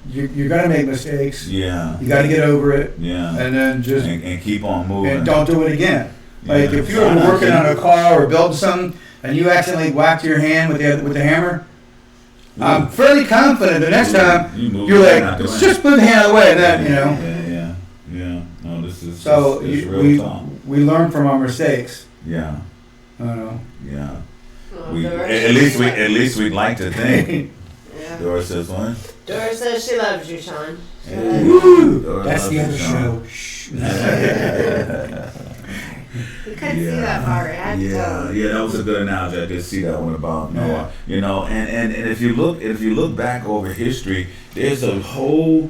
[SPEAKER 4] you're going to make mistakes.
[SPEAKER 2] Yeah.
[SPEAKER 4] You got to get over it.
[SPEAKER 2] Yeah.
[SPEAKER 4] And then just
[SPEAKER 2] and keep on moving.
[SPEAKER 4] and don't do it again. Like
[SPEAKER 2] Yeah.
[SPEAKER 4] if you were working on a car or building something and you accidentally whacked your hand with the hammer, I'm fairly confident the next time you're like, let's just put the hand out of the way, and then
[SPEAKER 2] Yeah. No, this is
[SPEAKER 4] So
[SPEAKER 2] this is real talk.
[SPEAKER 4] we learn from our mistakes.
[SPEAKER 2] Yeah.
[SPEAKER 4] I don't know.
[SPEAKER 2] Yeah.
[SPEAKER 3] Oh,
[SPEAKER 2] We
[SPEAKER 3] Doris
[SPEAKER 2] at least we'd like to think.
[SPEAKER 3] Yeah.
[SPEAKER 2] Doris says what?
[SPEAKER 3] Doris says she loves you, Sean. She
[SPEAKER 2] Hey.
[SPEAKER 3] loves you.
[SPEAKER 2] Woo! Doris
[SPEAKER 4] That's
[SPEAKER 2] loves
[SPEAKER 4] the
[SPEAKER 2] you,
[SPEAKER 4] other
[SPEAKER 2] Sean.
[SPEAKER 4] show. Shh.
[SPEAKER 3] You couldn't see that far. I had to tell.
[SPEAKER 2] Yeah, that was a good analogy. I did see that one about Noah. And if you look back over history, there's a whole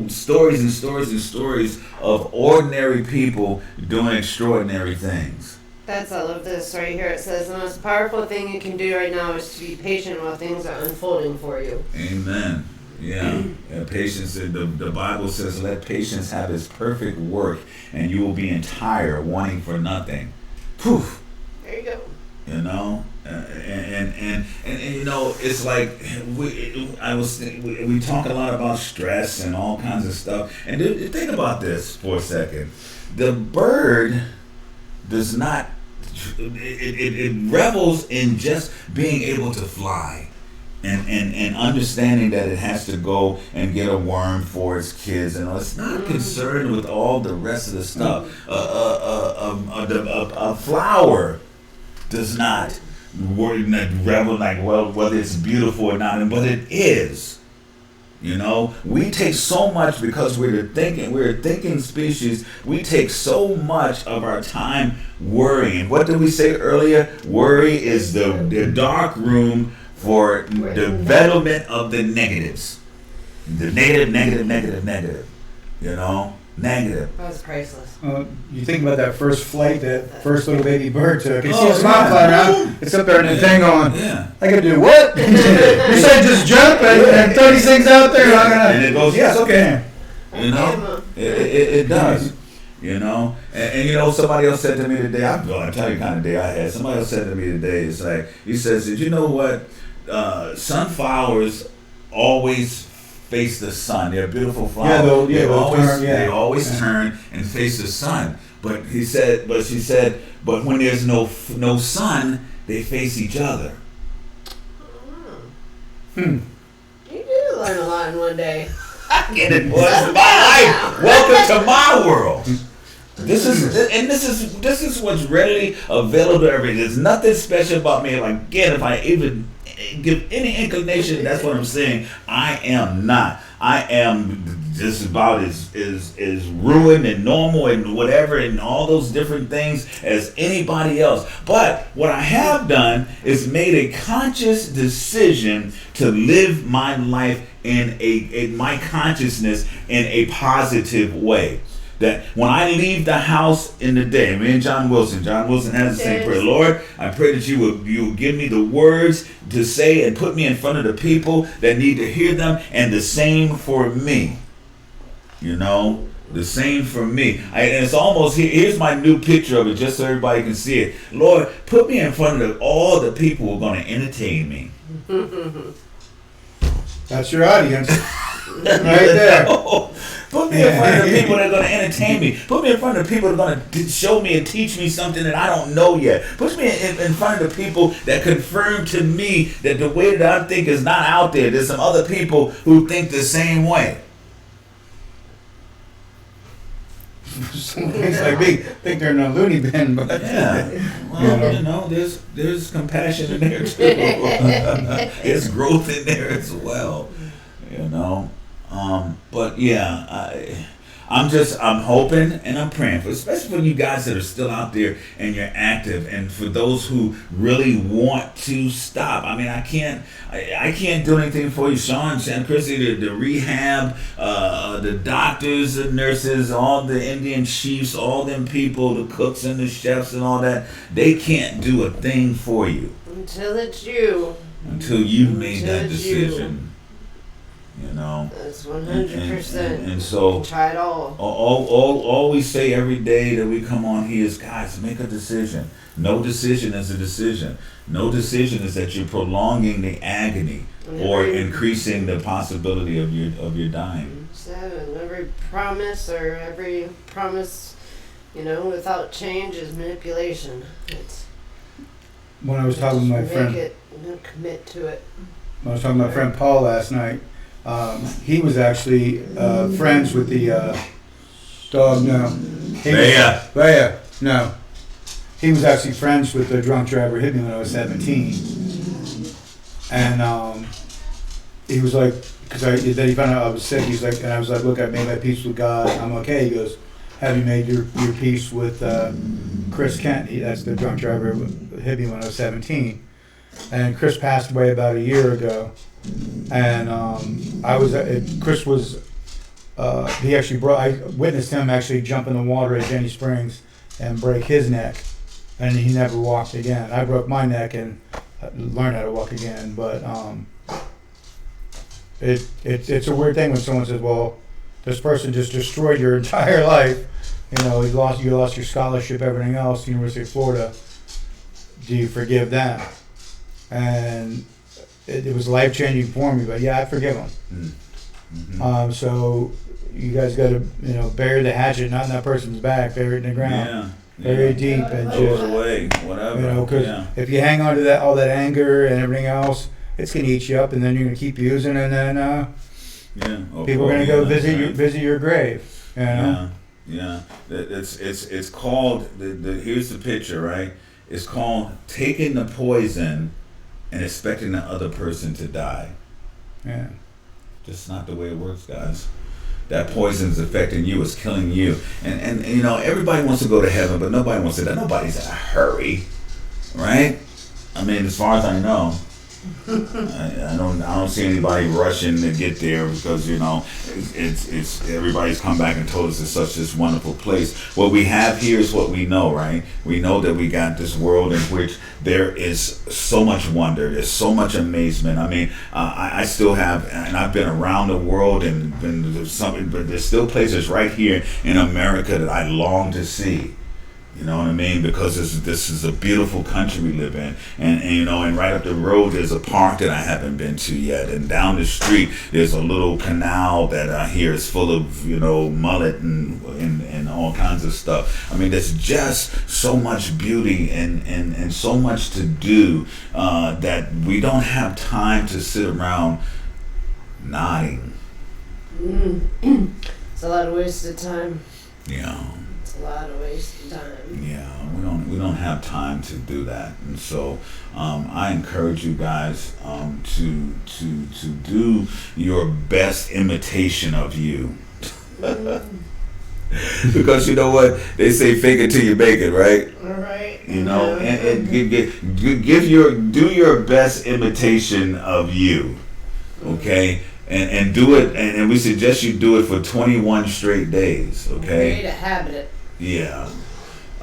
[SPEAKER 2] stories and stories and stories of ordinary people doing extraordinary things.
[SPEAKER 3] I love this right here. It says the most powerful thing you can do right now is to be patient while things are unfolding for you.
[SPEAKER 2] Amen. Yeah. And patience, the Bible says, let patience have its perfect work, and you will be entire, wanting for nothing. Poof.
[SPEAKER 3] There you go.
[SPEAKER 2] You know, and it's like we talk a lot about stress and all kinds of stuff. And think about this for a second. The bird does not. It revels in just being able to fly. And understanding that it has to go and get a worm for its kids, and it's not concerned with all the rest of the stuff. A flower does not revel whether it's beautiful or not, but it is. We take so much because we're a thinking species. We take so much of our time worrying. What did we say earlier? Worry is the dark room for development of the negatives. The negative. Negative.
[SPEAKER 3] That was priceless.
[SPEAKER 4] You think about that first flight, that first little baby bird took. You see a smile flying around. It's up there in the thing going, I gotta do what? You said just jump and throw these things out there.
[SPEAKER 2] And it goes, yes, okay. It does. And somebody else said to me today, I'm going to tell you the kind of day I had. Somebody else said to me today, it's like, he says, did you know what? Sunflowers always face the sun. They're beautiful flowers. They always turn and face the sun. But she said, but when there's no sun, they face each other.
[SPEAKER 3] You do learn a lot in one day.
[SPEAKER 2] I get it, boy. This is my life. Welcome to my world. This is what's readily available to everybody. There's nothing special about me. Like, again, if I even give any inclination, that's what I'm saying. I am not. I am just about as ruined and normal and whatever and all those different things as anybody else. But what I have done is made a conscious decision to live my life in my consciousness in a positive way. that when I leave the house in the day, me and John Wilson has the same prayer. Lord, I pray that you will give me the words to say and put me in front of the people that need to hear them, and the same for me. You know, the same for me. And it's almost, here's my new picture of it, just so everybody can see it. Lord, put me in front of all the people who are going to entertain me.
[SPEAKER 4] That's your audience. Right there.
[SPEAKER 2] Put me in front of the people that are going to entertain me. Put me in front of the people that are going to show me and teach me something that I don't know yet. Put me in front of the people that confirm to me that the way that I think is not out there. There's some other people who think the same way.
[SPEAKER 4] It's like me think they're in a loony bin, but
[SPEAKER 2] Yeah, well, you know, there's compassion in there too. There's growth in there as well, you know. But yeah, I'm hoping and I'm praying for, especially for you guys that are still out there and you're active, and for those who really want to stop. I mean, I can't do anything for you, Sean, Chrissy, the rehab, the doctors, the nurses, all the Indian chiefs, all them people, the cooks and the chefs and all that. They can't do a thing for you
[SPEAKER 3] Until it's you.
[SPEAKER 2] until you've made that
[SPEAKER 3] Until it's you.
[SPEAKER 2] decision. You know.
[SPEAKER 3] That's
[SPEAKER 2] And
[SPEAKER 3] 100%.
[SPEAKER 2] so
[SPEAKER 3] Try it all.
[SPEAKER 2] all we say every day that we come on here is, guys, make a decision. No decision is a decision. No decision is that you're prolonging the agony or increasing the possibility of your dying.
[SPEAKER 3] So every promise, without change is manipulation. It's
[SPEAKER 4] when I was talking to my friend,
[SPEAKER 3] commit to it.
[SPEAKER 4] I was talking to my friend Paul last night. He was actually friends with the dog. No, Baya. No, he was actually friends with the drunk driver who hit me when I was 17. And he was like, then he found out I was sick. He's like, and I was like, look, I made my peace with God. I'm okay. He goes, have you made your peace with Chris Kent? That's the drunk driver who hit me when I was 17. And Chris passed away about a year ago. And Chris was, I witnessed him actually jump in the water at Jenny Springs and break his neck. And he never walked again. I broke my neck and learned how to walk again. But it's a weird thing when someone says, well, this person just destroyed your entire life. You know, you lost your scholarship, everything else, University of Florida. Do you forgive them? And it was life-changing for me, but yeah, I forgive them.
[SPEAKER 2] Mm-hmm.
[SPEAKER 4] So you guys got to, bury the hatchet, not in that person's back, bury it in the ground, bury it deep, and
[SPEAKER 2] Throw
[SPEAKER 4] just,
[SPEAKER 2] it away, whatever.
[SPEAKER 4] because if you hang on to that, all that anger and everything else, it's gonna eat you up, and then you're gonna keep using, and then people are gonna go visit your grave. You know?
[SPEAKER 2] Yeah. It's called here's the picture, right? It's called taking the poison and expecting the other person to die.
[SPEAKER 4] Yeah.
[SPEAKER 2] Just not the way it works, guys. That poison is affecting you, it's killing you. And everybody wants to go to heaven, but nobody wants to die. Nobody's in a hurry, right? I mean, as far as I know, I don't see anybody rushing to get there because it's everybody's come back and told us it's such this wonderful place. What we have here is what we know, right? We know that we got this world in which there is so much wonder, there's so much amazement. I mean, I still have, and I've been around the world and been to something, but there's still places right here in America that I long to see. You know what I mean? Because this is a beautiful country we live in, and right up the road there's a park that I haven't been to yet, and down the street there's a little canal that I hear is full of mullet and all kinds of stuff. I mean, there's just so much beauty and so much to do that we don't have time to sit around nodding.
[SPEAKER 3] It's a lot of wasted time. A lot of wasted time.
[SPEAKER 2] Yeah, we don't have time to do that, and so I encourage you guys to do your best imitation of you. Because you know what they say, fake it till you make it, right?
[SPEAKER 3] All right.
[SPEAKER 2] And do your best imitation of you, okay? and do it, and we suggest you do it for 21 straight days. Okay.
[SPEAKER 3] Create a habit.
[SPEAKER 2] Yeah.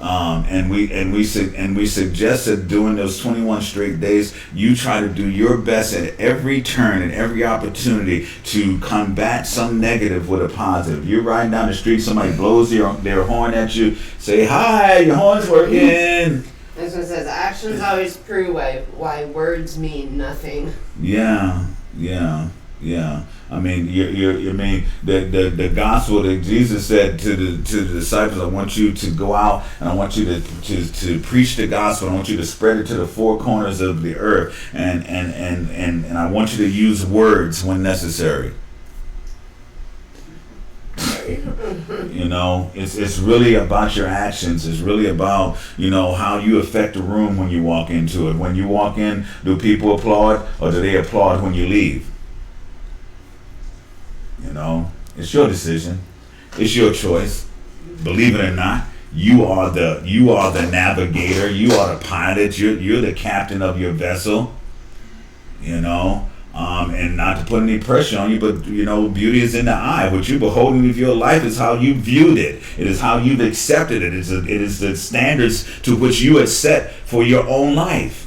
[SPEAKER 2] And we suggested during those 21 straight days, you try to do your best at every turn and every opportunity to combat some negative with a positive. You're riding down the street, somebody blows their horn at you, say, "Hi, your horn's working."
[SPEAKER 3] This one says actions always prove why words mean nothing.
[SPEAKER 2] Yeah. I mean, I mean, the gospel that Jesus said to the disciples, I want you to go out and I want you to preach the gospel. I want you to spread it to the four corners of the earth, and I want you to use words when necessary. You know, it's really about your actions. It's really about, you know, how you affect the room when you walk into it. When you walk in, do people applaud, or do they applaud when you leave? You know, it's your decision. It's your choice. Believe it or not, you are the navigator. You are the pilot. You're the captain of your vessel. You know. And not to put any pressure on you, but you know, beauty is in the eye. What you beholding with your life is how you viewed it. It is how you've accepted it. It is the standards to which you have set for your own life.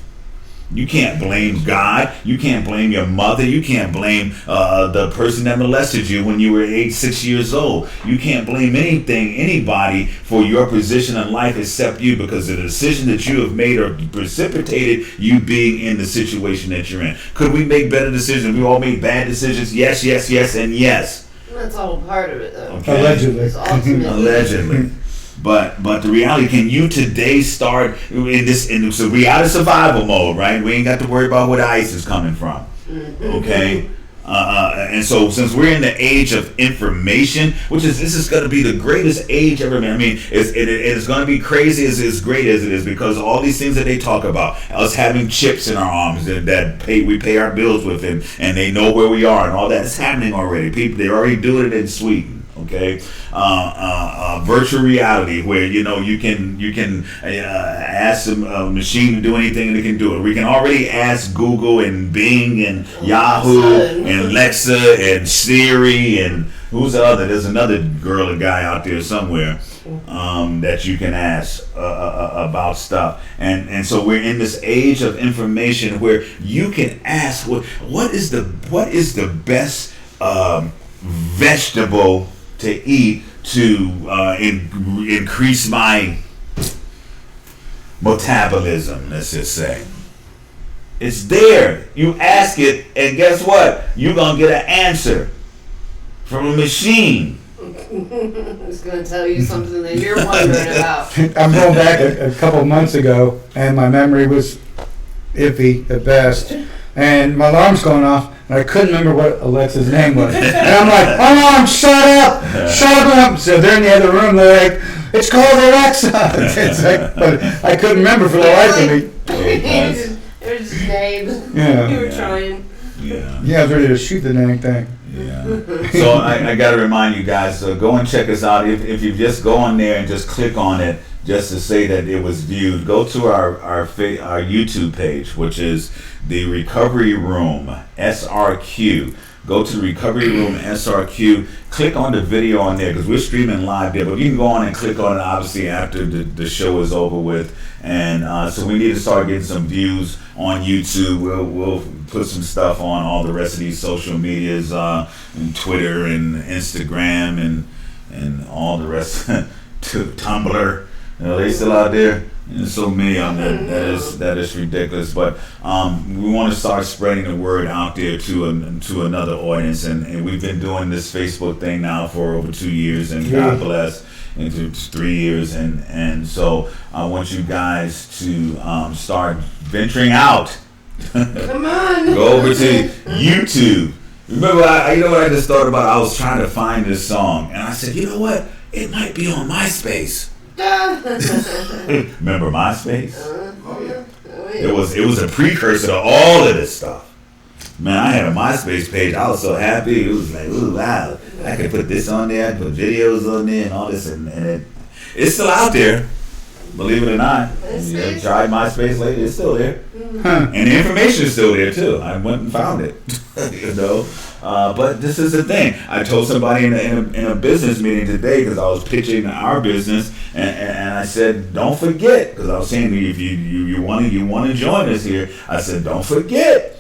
[SPEAKER 2] You can't blame God. You can't blame your mother. You can't blame the person that molested you when you were 6 years old. You can't blame anybody for your position in life except you, because the decision that you have made or precipitated you being in the situation that you're in. Could we make better decisions? We all make bad decisions. Yes, and yes.
[SPEAKER 3] That's all part of it, though.
[SPEAKER 2] Okay.
[SPEAKER 4] Allegedly.
[SPEAKER 2] Allegedly. But the reality, can you today start in this? So we out of survival mode, right? We ain't got to worry about where the ice is coming from. Okay. And so since we're in the age of information, this is going to be the greatest age ever. I mean, it's going to be crazy as great as it is, because all these things that they talk about, us having chips in our arms that we pay our bills with, and they know where we are, and all that is happening already. They're already doing it in Sweden. Okay, virtual reality, where you know you can ask a machine to do anything and it can do it. We can already ask Google and Bing and Yahoo and Alexa and Siri and who's the other? There's another girl or guy out there somewhere that you can ask about stuff. And so we're in this age of information where you can ask what is the best vegetable to eat to increase my metabolism, let's just say. It's there. You ask it, and guess what? You're going to get an answer from a machine.
[SPEAKER 3] It's going to tell you something that you're wondering about.
[SPEAKER 4] I'm going back a couple months ago, and my memory was iffy at best, and my alarm's going off. I couldn't remember what Alexa's name was. And I'm like, "Mom, shut up. So they're in the other room. They're like, "It's called Alexa." It's like, but I couldn't remember for the life of me.
[SPEAKER 3] It was just Dave.
[SPEAKER 4] Yeah.
[SPEAKER 3] You were trying.
[SPEAKER 4] Yeah, I was ready to shoot the dang thing.
[SPEAKER 2] Yeah. So I got to remind you guys, go and check us out. If you just go on there and just click on it, just to say that it was viewed, go to our YouTube page, which is the Recovery Room SRQ. Go to the Recovery Room SRQ. Click on the video on there, because we're streaming live there. But you can go on and click on it, obviously, after the show is over with. And so we need to start getting some views on YouTube. We'll put some stuff on all the rest of these social medias, and Twitter and Instagram and all the rest. To Tumblr. You know, they still out there. There's so many of them that is ridiculous. But we want to start spreading the word out there to another audience, and we've been doing this Facebook thing now for over 2 years, and God bless, into 3 years, and so I want you guys to start venturing out.
[SPEAKER 3] Come on.
[SPEAKER 2] Go over to YouTube. Remember, you know what I just thought about? I was trying to find this song, and I said, you know what? It might be on MySpace. Remember MySpace? It was a precursor to all of this stuff. Man, I had a MySpace page. I was so happy. It was like, ooh, wow. I could put this on there. I could put videos on there and all this. And it's still out there. Believe it or not.
[SPEAKER 3] MySpace?
[SPEAKER 2] You tried MySpace lately, it's still there.
[SPEAKER 4] Huh.
[SPEAKER 2] And the information is still there too. I went and found it. You know? But this is the thing. I told somebody in a business meeting today, because I was pitching our business, and I said, don't forget, because I was saying, if you want to join us here, I said, don't forget,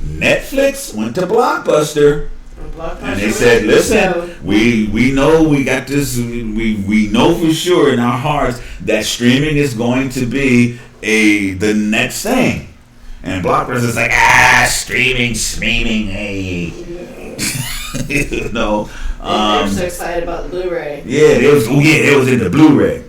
[SPEAKER 2] Netflix went to Blockbuster. And they said, listen, we know we got this, we know for sure in our hearts that streaming is going to be the next thing. And Blockbuster's like, streaming, hey. You know.
[SPEAKER 3] They're so excited about the Blu-ray.
[SPEAKER 2] Yeah, it was in the Blu-ray.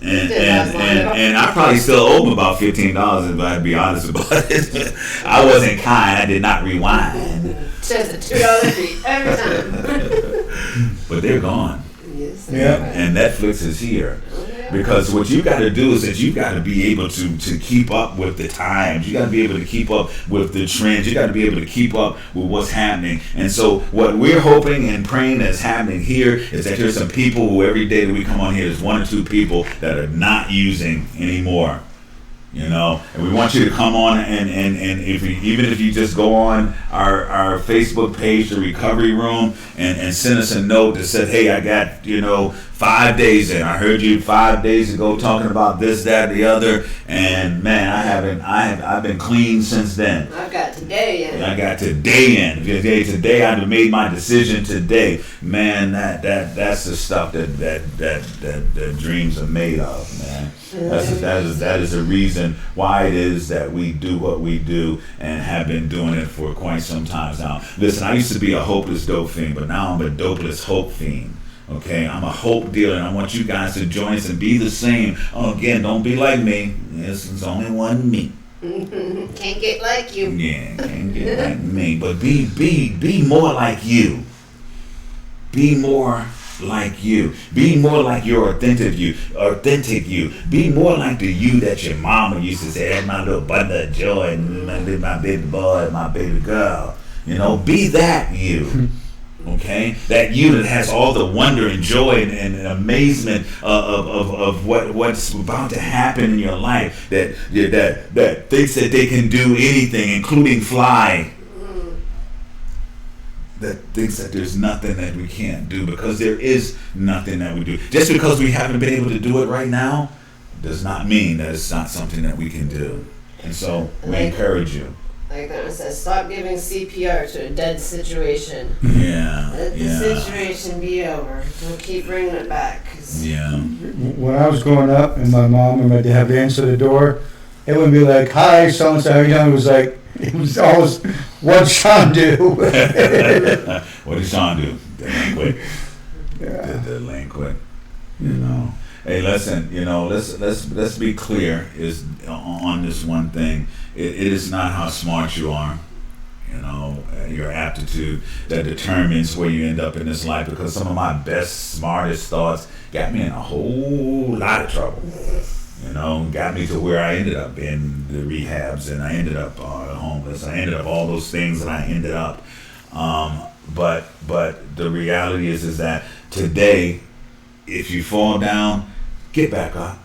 [SPEAKER 2] And I probably still owe them about $15 if I'd be honest about it. I wasn't kind, I did not rewind.
[SPEAKER 3] Just a $2 fee every time.
[SPEAKER 2] But they're gone.
[SPEAKER 3] Yes.
[SPEAKER 4] Yeah.
[SPEAKER 2] And Netflix is here. Because what you got to do is that you got to be able to keep up with the times. You got to be able to keep up with the trends. You got to be able to keep up with what's happening. And so what we're hoping and praying that's happening here is that there's some people who every day that we come on here, there's 1 or 2 people that are not using anymore. You know, and we want you to come on and even if you just go on our Facebook page, the Recovery Room, and send us a note that said, hey, I got 5 days in. I heard you 5 days ago talking about this, that, the other, and man, I've been clean since then.
[SPEAKER 3] I got today in.
[SPEAKER 2] I got today in. Today I've made my decision today. Man, that's the stuff that dreams are made of, man. That is the reason why it is that we do what we do and have been doing it for quite some time now. Listen, I used to be a hopeless dope fiend, but now I'm a dopeless hope fiend. Okay, I'm a hope dealer, and I want you guys to join us and be the same. Oh, again, don't be like me. There's only one me.
[SPEAKER 3] Can't get like you.
[SPEAKER 2] Yeah, can't get like me. But be more like you. Be more like you. Be more like your authentic you. Be more like the you that your mama used to say, that's my little bundle of joy, and my baby boy, my baby girl. You know, be that you. Okay, that you that has all the wonder and joy and amazement of what's about to happen in your life. That thinks that they can do anything, including fly. That thinks that there's nothing that we can't do, because there is nothing that we do. Just because we haven't been able to do it right now does not mean that it's not something that we can do. And so we encourage you.
[SPEAKER 3] Like that one says, stop giving CPR to a dead situation.
[SPEAKER 2] Yeah.
[SPEAKER 3] Let the situation be over. Don't keep bringing it back.
[SPEAKER 2] Yeah.
[SPEAKER 4] When I was growing up and my mom and my dad had to answer the door, it wouldn't be like, hi, so-and-so, how you doing? It was like, it was always, what'd Sean do?
[SPEAKER 2] What did Sean do? Delinquent.
[SPEAKER 4] Yeah.
[SPEAKER 2] Delinquent. You know. Hey, listen. You know. Let's be clear. Is on this one thing. It is not how smart you are. You know, your aptitude that determines where you end up in this life. Because some of my best, smartest thoughts got me in a whole lot of trouble. You know, got me to where I ended up in the rehabs, and I ended up homeless. I ended up all those things that I ended up. But the reality is that today, if you fall down, get back up.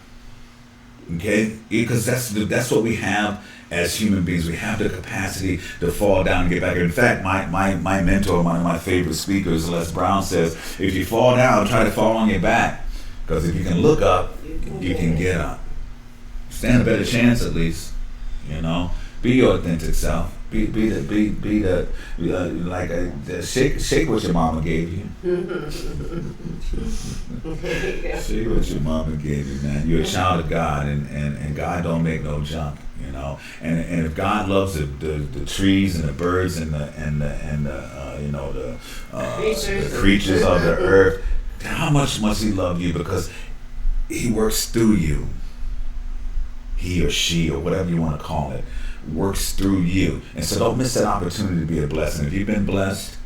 [SPEAKER 2] Okay, because that's what we have as human beings. We have the capacity to fall down and get back up. In fact, my mentor, one of my favorite speakers, Les Brown, says, if you fall down, try to fall on your back, because if you can look up, you can get up. Stand a better chance, at least. You know, be your authentic self. Be the shake what your mama gave you. Shake what your mama gave you, man. You're a child of God, and God don't make no junk. You know, and if God loves the trees and the birds and the creatures of the earth, how much must He love you? Because He works through you. He or she, or whatever you want to call it, works through you. And so don't miss that opportunity to be a blessing. If you've been blessed,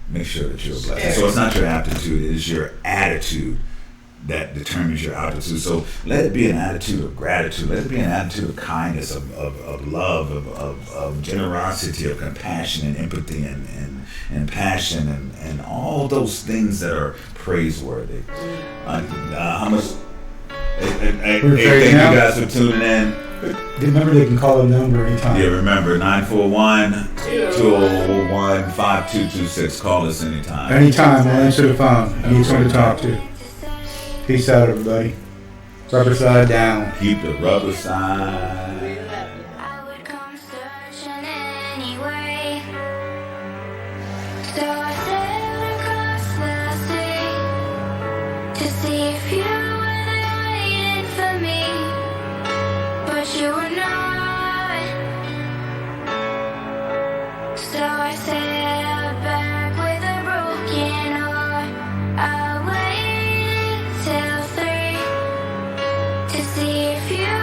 [SPEAKER 2] make sure that you're a blessing. So it's not your aptitude, it is your attitude that determines your altitude. So let it be an attitude of gratitude. Let it be an attitude of kindness, of love, of generosity, of compassion and empathy and passion and all those things that are praiseworthy. How much Hey,
[SPEAKER 4] We're
[SPEAKER 2] thank
[SPEAKER 4] fading
[SPEAKER 2] you
[SPEAKER 4] out.
[SPEAKER 2] guys for tuning in.
[SPEAKER 4] Remember, they can call a number anytime.
[SPEAKER 2] Yeah, remember 941-201-5226. Call us anytime.
[SPEAKER 4] Anytime, we'll answer the phone. I need someone to talk to. Peace out, everybody. Rubber side down.
[SPEAKER 2] Keep the rubber side.
[SPEAKER 1] I would come searching anyway. So I sailed across the sea to see if you were there waiting for me. But you were not. So I sailed back with a broken heart. I waited till 3 to see if you